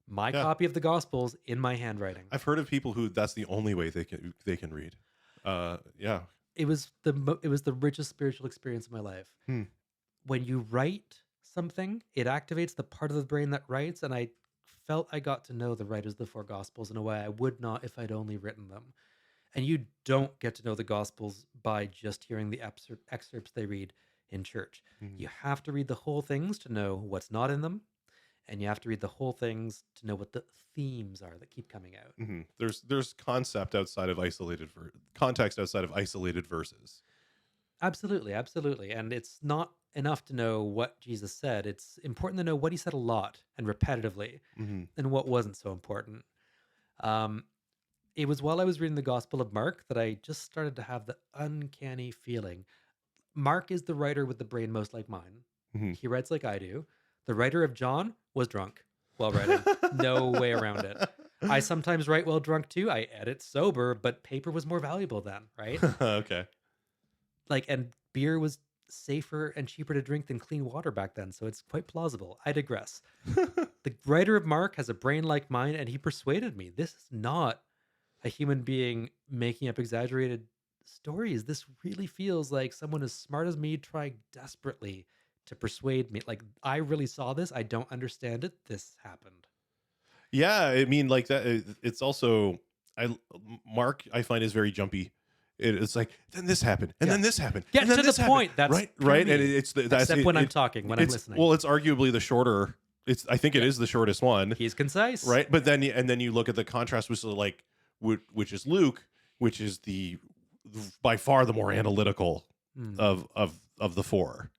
my Yeah. copy of the gospels in my handwriting. I've heard of people who that's the only way they can read. Yeah. It was the richest spiritual experience of my life. Hmm. When you write something, it activates the part of the brain that writes, and I felt I got to know the writers of the 4 gospels in a way I would not if I'd only written them. And you don't get to know the gospels by just hearing the excerpts they read in church. Mhm. You have to read the whole things to know what's not in them, and you have to read the whole things to know what the themes are that keep coming out. Mhm. There's context outside of isolated verses. Absolutely, absolutely. And it's not enough to know what Jesus said. It's important to know what he said a lot and repetitively Mhm. and what wasn't so important. Um, it was while I was reading the Gospel of Mark that I just started to have the uncanny feeling. Mark is the writer with the brain most like mine. Mhm. He writes like I do. The writer of John was drunk while writing. No way around it. I sometimes write while drunk too. I edit sober, but paper was more valuable then, right? Okay. Like, and beer was safer and cheaper to drink than clean water back then, so it's quite plausible. I digress. The writer of Mark has a brain like mine, and he persuaded me. This is not a human being making up exaggerated stories. This really feels like someone as smart as me trying desperately to persuade me. Like, I really saw this. I don't understand it. This happened. Yeah, I mean, like that. It's also Mark. I find is very jumpy. it's like then this happened, and Yeah. then this happened, Get and then to the this happened. point. That's Right, kinda right, and me. it's that's Except when I'm talking, when I'm it's listening. well, it's arguably the shorter. I think it Yeah. is the shortest one, He's concise. right? But then you look at the contrast, which is like which is Luke, which is the by far the more analytical Hmm. of the four,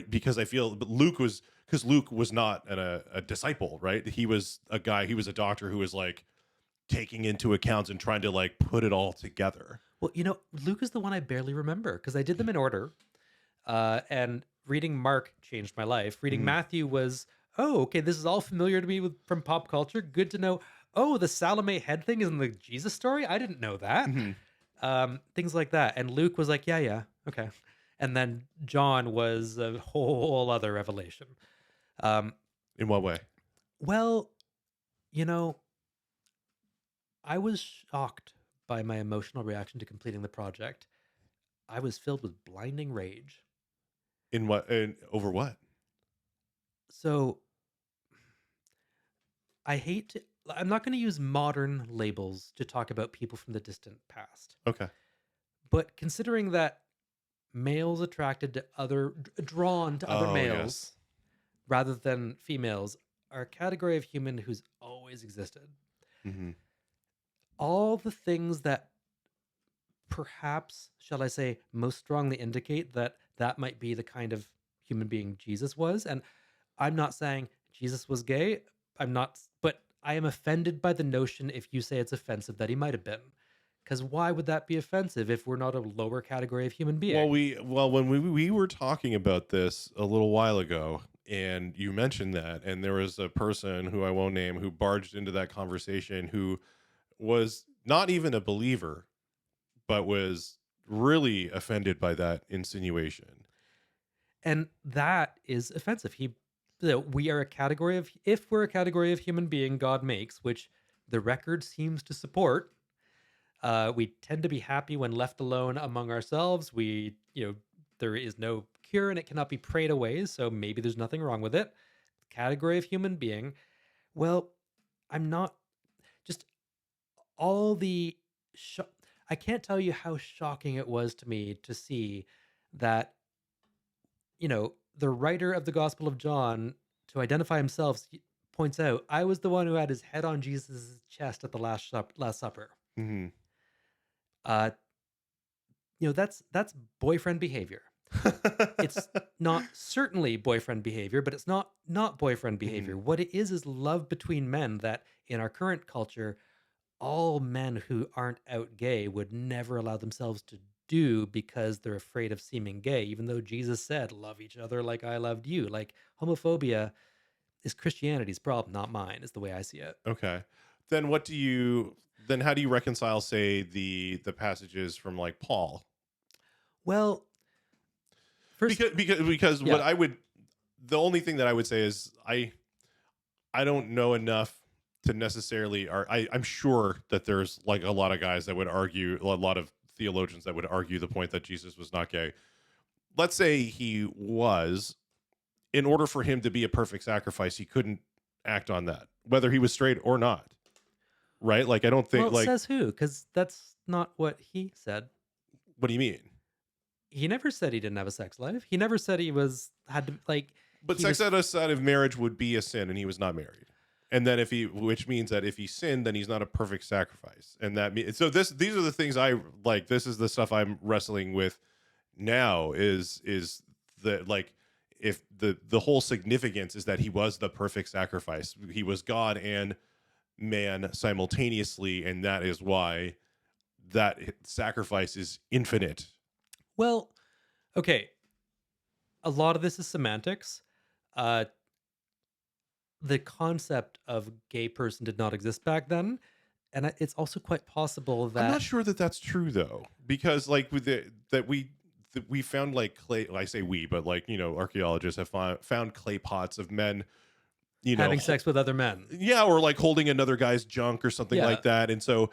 because I feel but Luke was not a disciple, right? He was a guy, he was a doctor who was like taking into account and trying to like put it all together. Well, Luke is the one I barely remember because I did them in order. And reading Mark changed my life. Reading Mhm. Matthew was, oh, okay, this is all familiar to me from pop culture. Good to know. Oh, the Salome head thing is in the Jesus story. I didn't know that. Mhm. Things like that. And Luke was like, yeah, okay. And then John was a whole other revelation. Um, In what way? well, you know, I was shocked by my emotional reaction to completing the project. I was filled with blinding rage. In what? And over what? So I hate to, I'm not going to use modern labels to talk about people from the distant past. Okay. But considering that males drawn to other Oh males yes. rather than females are a category of human who's always existed. Hmm. All the things that perhaps, shall I say, most strongly indicate that that might be the kind of human being Jesus was. And I'm not saying Jesus was gay. I'm not, but I am offended by the notion if you say it's offensive that he might have been. Because why would that be offensive if we're not a lower category of human being? When we were talking about this a little while ago, and you mentioned that, and there was a person who I won't name who barged into that conversation who was not even a believer, but was really offended by that insinuation. And that is offensive. We are a category of, if we're a category of human being God makes, which the record seems to support. We tend to be happy when left alone among ourselves. There is no cure and it cannot be prayed away. So maybe there's nothing wrong with it. Category of human being. Well, I'm not just all the. I can't tell you how shocking it was to me to see that, the writer of the Gospel of John, to identify himself, points out, I was the one who had his head on Jesus' chest at the Last Supper. Hmm. Uh, that's boyfriend behavior. It's not certainly boyfriend behavior, but it's not boyfriend behavior. Mhm. What it is love between men that in our current culture, all men who aren't out gay would never allow themselves to do because they're afraid of seeming gay, even though Jesus said, love each other like I loved you. Like homophobia is Christianity's problem, not mine, is the way I see it. Okay. Then how do you reconcile, say, the passages from like Paul? Well, first, Because what yeah. I would the only thing that I would say is I don't know enough to necessarily I'm sure that there's like a lot of guys that would argue, a lot of theologians that would argue the point that Jesus was not gay. Let's say he was. In order for him to be a perfect sacrifice, he couldn't act on that, whether he was straight or not. Right? Like I don't think Well, like says who? Because that's not what he said. what do you mean? He never said he didn't have a sex life. He never said had to like. But He sex was outside of marriage would be a sin, and he was not married. And then which means that if he sinned, then he's not a perfect sacrifice. And that means so these are the things I like. This is the stuff I'm wrestling with now. Is the like if the whole significance is that he was the perfect sacrifice. He was God and man simultaneously, and that is why that sacrifice is infinite. well, okay. A lot of this is semantics. Uh, the concept of gay person did not exist back then, and it's also quite possible I'm not that. sure that that's true though, because like with that we found like clay. I say we, but like archaeologists have found clay pots of men you know, Having sex with other men. yeah, or like holding another guy's junk or something Yeah. like that. And so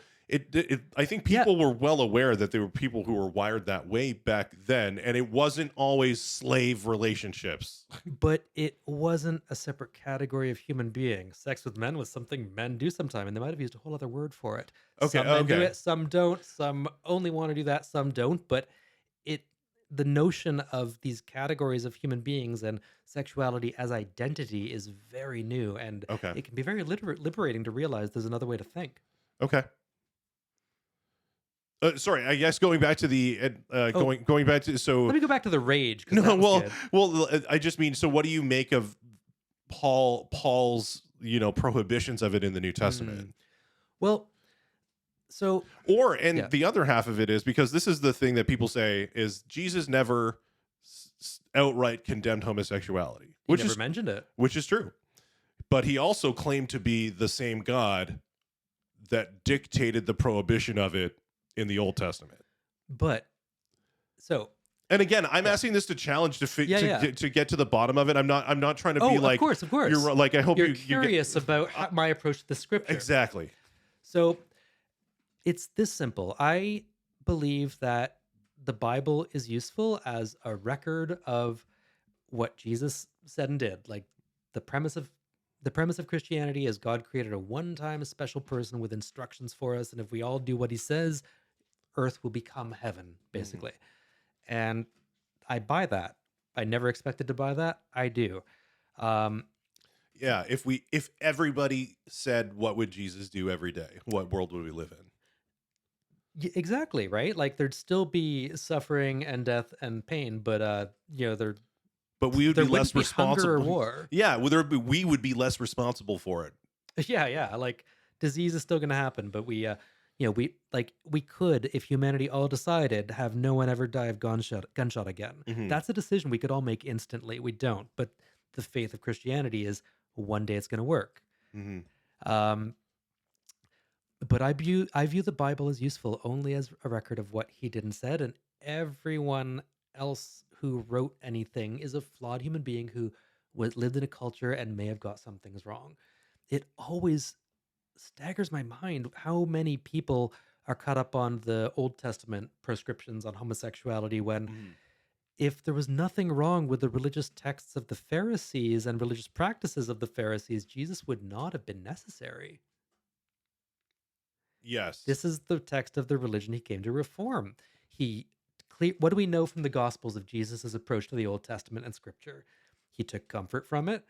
I think Yeah. people were well aware that there were people who were wired that way back then, and it wasn't always slave relationships. But it wasn't a separate category of human being. Sex with men was something men do sometime, and they might have used a whole other word for it. Okay, Some men do okay, it, some don't. Some only want to do that, some don't. But it, the notion of these categories of human beings and sexuality as identity is very new, and okay, it can be very liberating to realize there's another way to think. okay. Sorry, I guess going back to the Oh, going back to let so me go back to the rage because no, that was well, good. I just mean, so what do you make of Paul's prohibitions of it in the New Mm. Testament? Well, so Or, and yeah, the other half of it is, because this is the thing that people say, is Jesus never outright condemned homosexuality, you never mentioned it. which is true. But he also claimed to be the same God that dictated the prohibition of it in the Old Testament. But so And again, I'm yeah, asking this to challenge yeah, yeah. to get to the bottom of it. I'm not trying to be Oh, like, of course. you're like, I hope You're you curious get about my approach to the scripture. exactly. So it's this simple. I believe that the Bible is useful as a record of what Jesus said and did. Like the premise of Christianity is God created a one-time special person with instructions for us, and if we all do what he says, earth will become heaven, Mhm. basically. And I buy that. I never expected to buy that. I do. Um, Yeah, if everybody said what would Jesus do every day, what world would we live in? exactly, right? Like there'd still be suffering and death and pain, but But we would there be wouldn't less be hunger or responsible. war. Yeah, well, we would be less responsible for it. Yeah, yeah. Like disease is still going to happen, but we could, if humanity all decided, have no one ever die of gunshot again. Hmm. That's a decision we could all make instantly. We don't, but the faith of Christianity is one day it's going to work. Hmm. Um, but I view the Bible as useful only as a record of what he did and said, and everyone else who wrote anything is a flawed human being who lived in a culture and may have got some things wrong. It always staggers my mind how many people are caught up on the Old Testament prescriptions on homosexuality when Hmm. if there was nothing wrong with the religious texts of the Pharisees and religious practices of the Pharisees, Jesus would not have been necessary. Yes. This is the text of the religion he came to reform. He what do we know from the Gospels of Jesus' approach to the Old Testament and Scripture? He took comfort from it.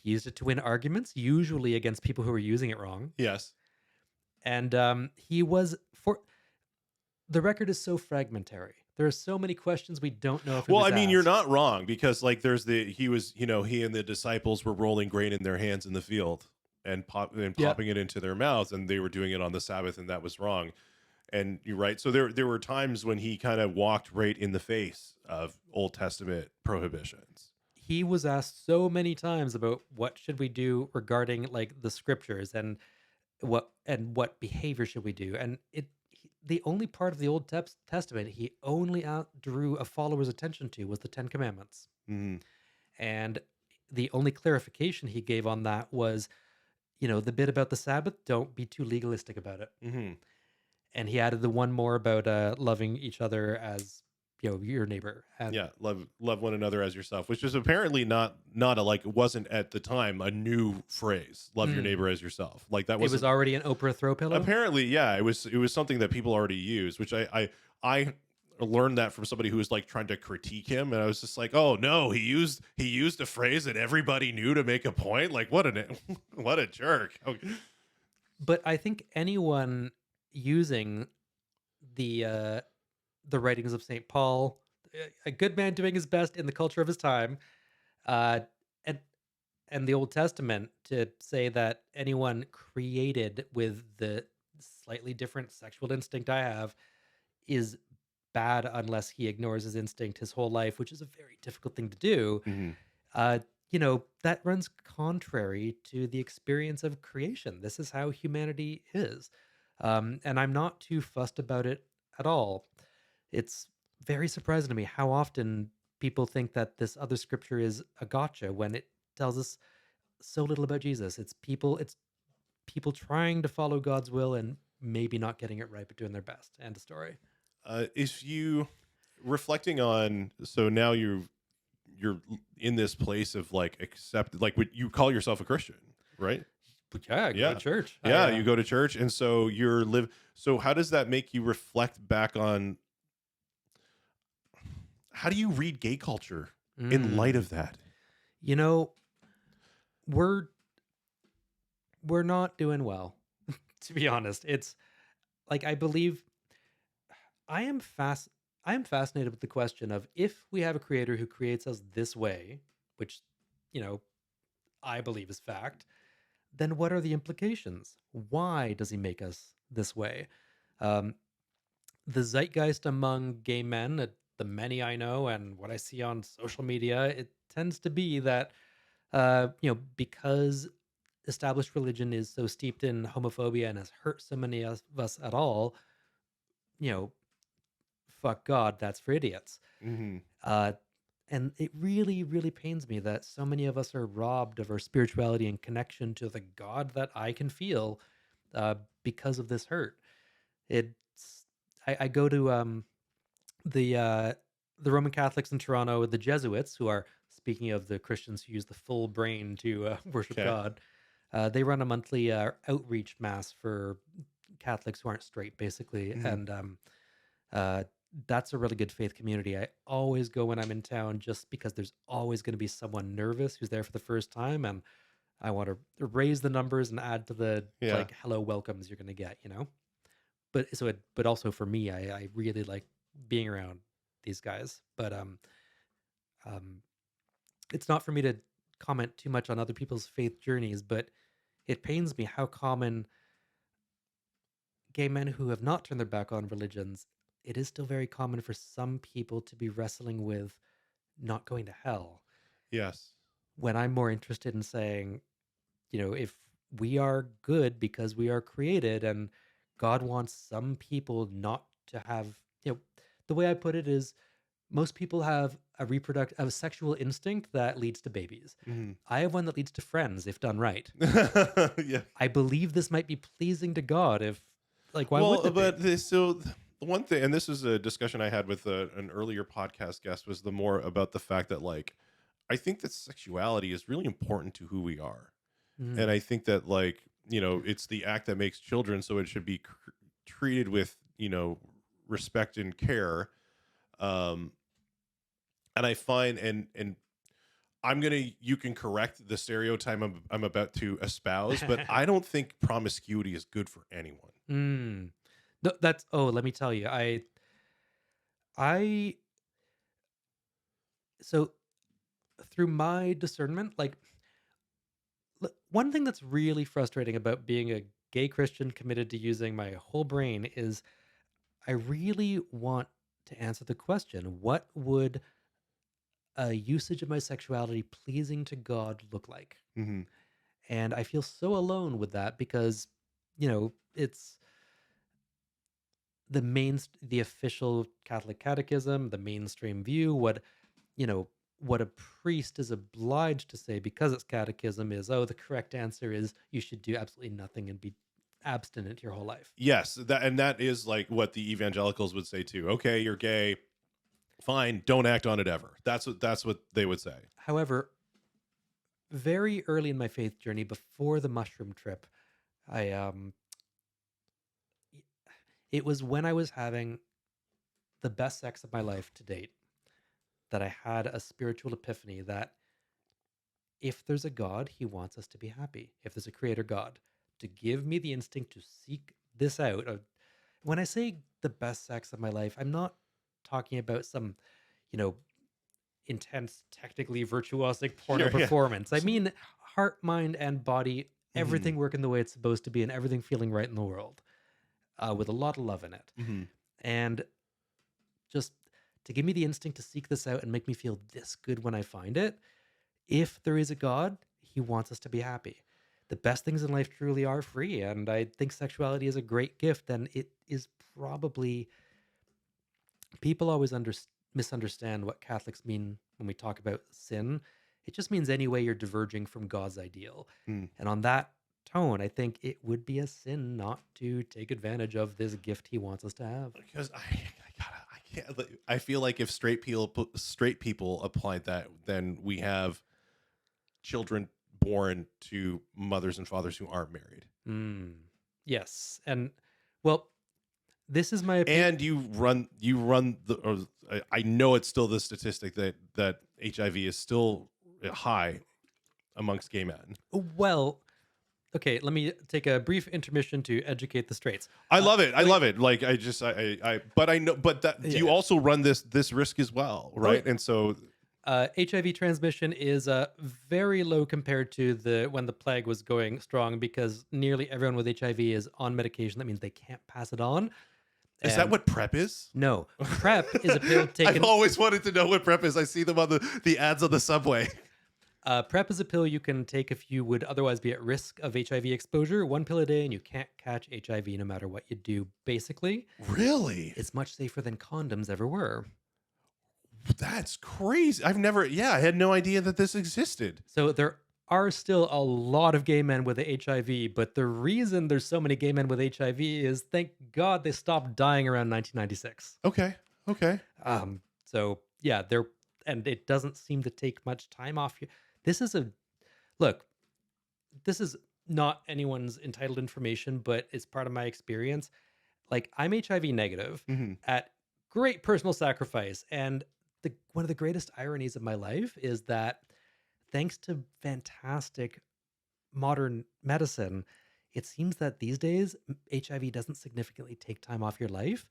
He used it to win arguments, usually against people who were using it wrong. Yes. And he was for the record is so fragmentary. There are so many questions we don't know if it Well, was I mean, you're asked. not wrong, because like there's he was, he and the disciples were rolling grain in their hands in the field and Yeah, popping it into their mouths, and they were doing it on the Sabbath, and that was wrong. And you're right. So there were times when he kind of walked right in the face of Old Testament prohibitions. he was asked so many times about what should we do regarding like the scriptures and what behavior should we do, and the only part of the Old Testament he only drew a follower's attention to was the Ten Commandments, Hmm. and the only clarification he gave on that was, the bit about the Sabbath, don't be too legalistic about it. Hmm. And he added the one more about loving each other as your neighbor, and Yeah, love one another as yourself, which is apparently not a, like, it wasn't at the time a new phrase. Love your mm, neighbor as yourself. Like that it was wasn't already an Oprah throw pillow. apparently. Yeah, it was something that people already use, which I learned that from somebody who was like trying to critique him, and I was just like, oh no, he used a phrase that everybody knew to make a point. Like what an what a jerk. Okay. But I think anyone using the uh, the writings of Saint Paul, a good man doing his best in the culture of his time, uh, and the Old Testament to say that anyone created with the slightly different sexual instinct I have is bad unless he ignores his instinct his whole life, which is a very difficult thing to do. Mhm. Uh, that runs contrary to the experience of creation. This is how humanity is. And I'm not too fussed about it at all. It's very surprising to me how often people think that this other scripture is a gotcha when it tells us so little about Jesus. It's people trying to follow God's will and maybe not getting it right, but doing their best. End of story. If you reflecting on, so now you're in this place of like accept, like what you call yourself a Christian, right? But yeah, I go to Yeah. church. Yeah, you go to church, and so you're live. So how does that make you reflect back on, how do you read gay culture in light Mm, of that? you know, we're we're not doing well, to be honest. It's like I believe I am fast I am fascinated with the question of if we have a creator who creates us this way, which, you know, I believe is fact, then what are the implications? Why does he make us this way? Um, the zeitgeist among gay men, the many I know and what I see on social media, it tends to be that, because established religion is so steeped in homophobia and has hurt so many of us at all, you know, fuck God, that's for idiots. Hmm. Uh, and it really, really pains me that so many of us are robbed of our spirituality and connection to the God that I can feel uh, because of this hurt. It's I go to the uh, the Roman Catholics in Toronto, the Jesuits, who are, speaking of the Christians who use the full brain to worship Okay. God. They run a monthly outreach mass for Catholics who aren't straight, basically, Hmm. and uh, that's a really good faith community. I always go when I'm in town, just because there's always going to be someone nervous who's there for the first time, and I want to raise the numbers and add to the Yeah. like hello welcomes you're going to get, you know. But also for me, I really like being around these guys. But um, it's not for me to comment too much on other people's faith journeys. But it pains me how common gay men who have not turned their back on religions. It is still very common for some people to be wrestling with not going to hell. Yes. When I'm more interested in saying, if we are good because we are created and God wants some people not to have, the way I put it is most people have a sexual instinct that leads to babies. Hmm. I have one that leads to friends if done right. Yeah. I believe this might be pleasing to God if, like, why Well, wouldn't it be? but the one thing, and this is a discussion I had with an earlier podcast guest, was the more about the fact that, like, I think that sexuality is really important to who we are. And Mm. I think that, like, it's the act that makes children, so it should be treated with, respect and care. Um, and I find, and you can correct the stereotype I'm about to espouse, but I don't think promiscuity is good for anyone. Mm. No, let me tell you, I, so through my discernment, like, one thing that's really frustrating about being a gay Christian committed to using my whole brain is I really want to answer the question, what would a usage of my sexuality pleasing to God look like? Hmm. And I feel so alone with that because, it's the official Catholic catechism, the mainstream view, you know, what a priest is obliged to say because it's catechism is, oh, the correct answer is you should do absolutely nothing and be abstinent your whole life. Yes, that is like what the evangelicals would say too. Okay, you're gay, fine, don't act on it ever. That's what they would say. However, very early in my faith journey, before the mushroom trip, I it was when I was having the best sex of my life to date that I had a spiritual epiphany that if there's a God, he wants us to be happy. If there's a creator God, to give me the instinct to seek this out. When I say the best sex of my life, I'm not talking about some, you know, intense, technically virtuosic porno Sure, yeah. performance. I So, mean, heart, mind, and body, mhm, everything working the way it's supposed to be, and everything feeling right in the world, with a lot of love in it. mhm. And just to give me the instinct to seek this out and make me feel this good when I find it. If there is a God, he wants us to be happy. The best things in life truly are free. And I think sexuality is a great gift. And it is probably, people always misunderstand what Catholics mean when we talk about sin. It just means any way you're diverging from God's ideal. Mm. And on that tone, I think it would be a sin not to take advantage of this gift he wants us to have. Because I can't. I feel like if straight people applied that, then we have children born to mothers and fathers who aren't married. Mm. Yes. And well, this is my opinion. And you run the. Or I know it's still the statistic that HIV is still high amongst gay men. Well, okay, let me take a brief intermission to educate the straights. I love it. I love it. Like but I know, but that you also run this risk as well, right? And so HIV transmission is very low compared to when the plague was going strong, because nearly everyone with HIV is on medication. That means they can't pass it on. Is that what PrEP is? No, PrEP is a pill taken. I've always wanted to know what PrEP is. I see them on the ads on the subway. PrEP is a pill you can take if you would otherwise be at risk of HIV exposure. One pill a day, and you can't catch HIV no matter what you do, basically. Really? It's much safer than condoms ever were. That's crazy. I had no idea that this existed. So there are still a lot of gay men with HIV, but the reason there's so many gay men with HIV is, thank God, they stopped dying around 1996. Okay. So yeah, and it doesn't seem to take much time off you. This is not anyone's entitled information, but it's part of my experience. Like, I'm HIV negative at great personal sacrifice. And one of the greatest ironies of my life is that thanks to fantastic modern medicine, it seems that these days HIV doesn't significantly take time off your life.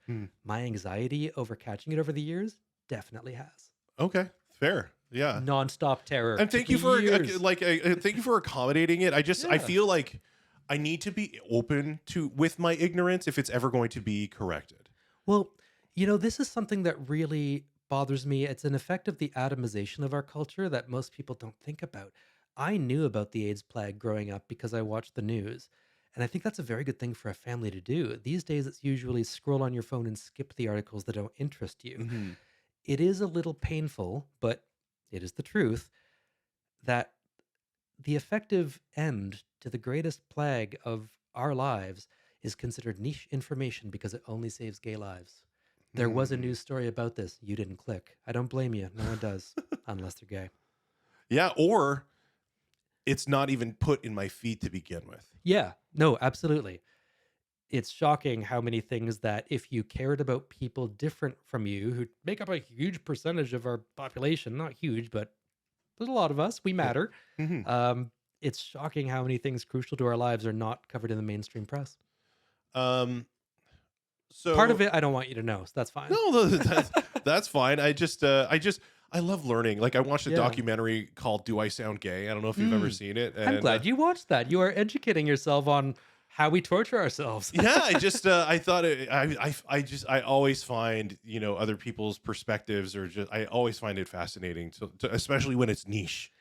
My anxiety over catching it over the years definitely has. Okay. Fair. Yeah. Nonstop terror. And thank you for thank you for accommodating it. I feel like I need to be open with my ignorance if it's ever going to be corrected. Well, this is something that really bothers me. It's an effect of the atomization of our culture that most people don't think about. I knew about the AIDS plague growing up because I watched the news. And I think that's a very good thing for a family to do. These days, it's usually scroll on your phone and skip the articles that don't interest you. It is a little painful, but it is the truth, that the effective end to the greatest plague of our lives is considered niche information because it only saves gay lives. There was a news story about this. You didn't click. I don't blame you. No one does, unless they're gay. Yeah, or it's not even put in my feed to begin with. Yeah, no, absolutely. It's shocking how many things that if you cared about people different from you, who make up a huge percentage of our population, not huge, but there's a lot of us, we matter. It's shocking how many things crucial to our lives are not covered in the mainstream press. So part of it I don't want you to know, so that's fine. No, that's fine. I love learning. Like, I watched a documentary called "Do I Sound Gay?" I don't know if you've ever seen it. And, I'm glad you watched that. You are educating yourself on how we torture ourselves. Yeah, I thought I always find other people's perspectives, or I always find it fascinating, especially when it's niche,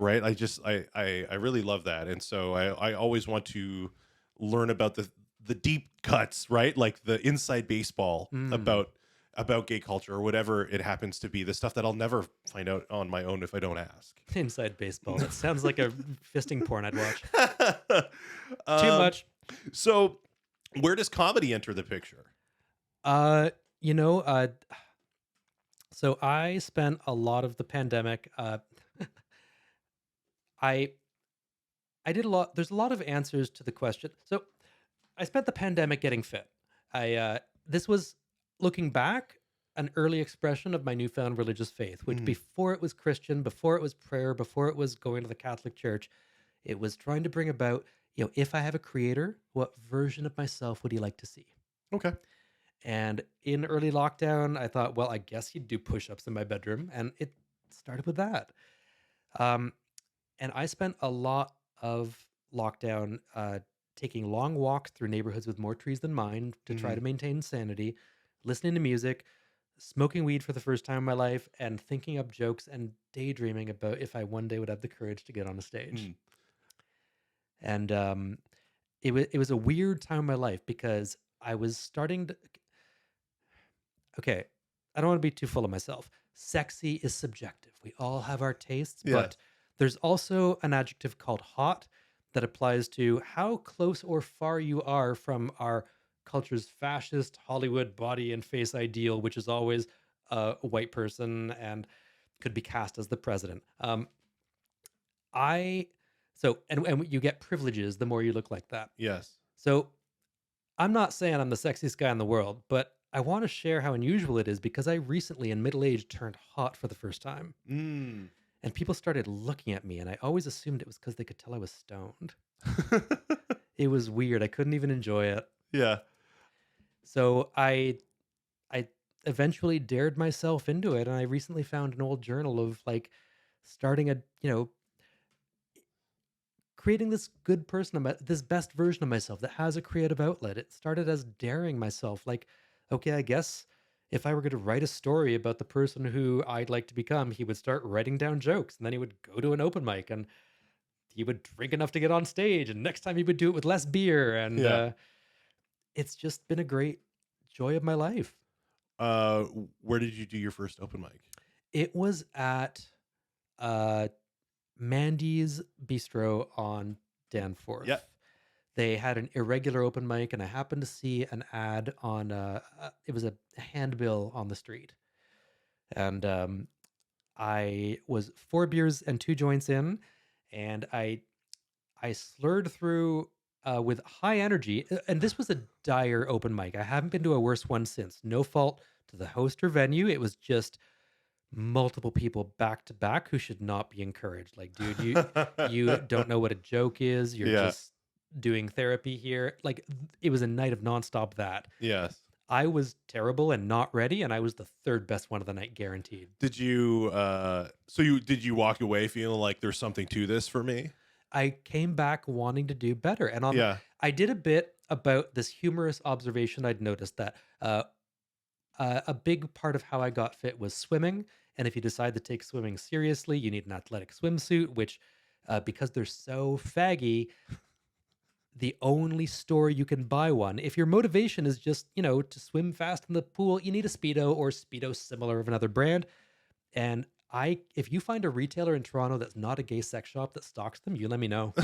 right? I really love that, and so I always want to learn about the deep cuts, right? Like the inside baseball about gay culture, or whatever it happens to be, the stuff that I'll never find out on my own if I don't ask. Inside baseball. That sounds like a fisting porn I'd watch. Too much. So where does comedy enter the picture? So I spent a lot of the pandemic, I did a lot. There's a lot of answers to the question. So I spent the pandemic getting fit. This was, looking back, an early expression of my newfound religious faith, which before it was Christian, before it was prayer, before it was going to the Catholic Church, it was trying to bring about, if I have a creator, what version of myself would he like to see? Okay. And in early lockdown, I thought, well, I guess you'd do push-ups in my bedroom. And it started with that. And I spent a lot of lockdown taking long walks through neighborhoods with more trees than mine to try to maintain sanity, listening to music, smoking weed for the first time in my life, and thinking up jokes and daydreaming about if I one day would have the courage to get on a stage. And it was a weird time in my life because I was starting to... Okay, I don't want to be too full of myself. Sexy is subjective. We all have our tastes, but There's also an adjective called hot that applies to how close or far you are from our culture's fascist Hollywood body and face ideal, which is always a white person and could be cast as the president. I and you get privileges the more you look like that. Yes. So I'm not saying I'm the sexiest guy in the world, but I want to share how unusual it is because I recently in middle age turned hot for the first time. Mm. And people started looking at me, and I always assumed it was because they could tell I was stoned. It was weird. I couldn't even enjoy it. Yeah. So I eventually dared myself into it, and I recently found an old journal of like starting a, creating this good person, this best version of myself that has a creative outlet. It started as daring myself, like, okay, I guess if I were going to write a story about the person who I'd like to become, he would start writing down jokes, and then he would go to an open mic, and he would drink enough to get on stage, and next time he would do it with less beer, and Yeah. it's just been a great joy of my life. Where did you do your first open mic? It was at uh, Mandy's Bistro on Danforth. Yeah. They had an irregular open mic, and I happened to see an ad on. It was a handbill on the street, and I was 4 beers and 2 joints in, and I slurred through with high energy. And this was a dire open mic. I haven't been to a worse one since. No fault to the host or venue. It was just multiple people back to back who should not be encouraged. Like, dude, you don't know what a joke is. You're Yeah. just doing therapy here. Like, it was a night of nonstop that. Yes. I was terrible and not ready, and I was the third best one of the night, guaranteed. Did you did you walk away feeling like there's something to this for me? I came back wanting to do better. And Yeah. I did a bit about this humorous observation I'd noticed that a big part of how I got fit was swimming. And if you decide to take swimming seriously, you need an athletic swimsuit, which, because they're so faggy, the only store you can buy one. If your motivation is just, to swim fast in the pool, you need a Speedo or Speedo similar of another brand. And if you find a retailer in Toronto that's not a gay sex shop that stocks them, you let me know.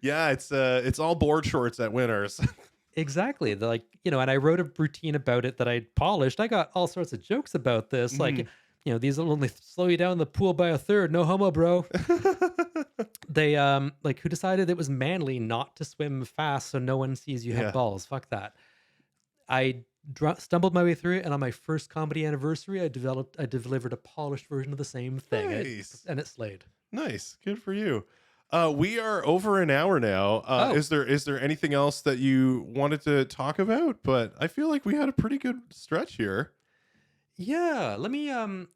Yeah, it's all board shorts at Winners. Exactly. And I wrote a routine about it that I polished. I got all sorts of jokes about this. Like, these will only slow you down in the pool by a third. No homo, bro. They, who decided it was manly not to swim fast so no one sees you Yeah. have balls? Fuck that. I stumbled my way through it, and on my first comedy anniversary, I delivered a polished version of the same thing. Nice. And it slayed. Nice. Good for you. We are over an hour now. Oh. Is there anything else that you wanted to talk about? But I feel like we had a pretty good stretch here. Yeah, let me you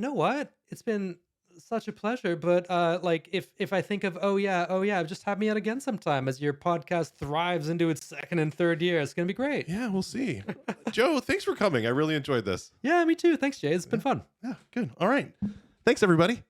know what? It's been such a pleasure, but if I think of oh yeah, just have me on again sometime as your podcast thrives into its second and third year. It's going to be great. Yeah, we'll see. Joe, thanks for coming. I really enjoyed this. Yeah, me too. Thanks, Jay. It's been fun. Yeah, good. All right. Thanks, everybody.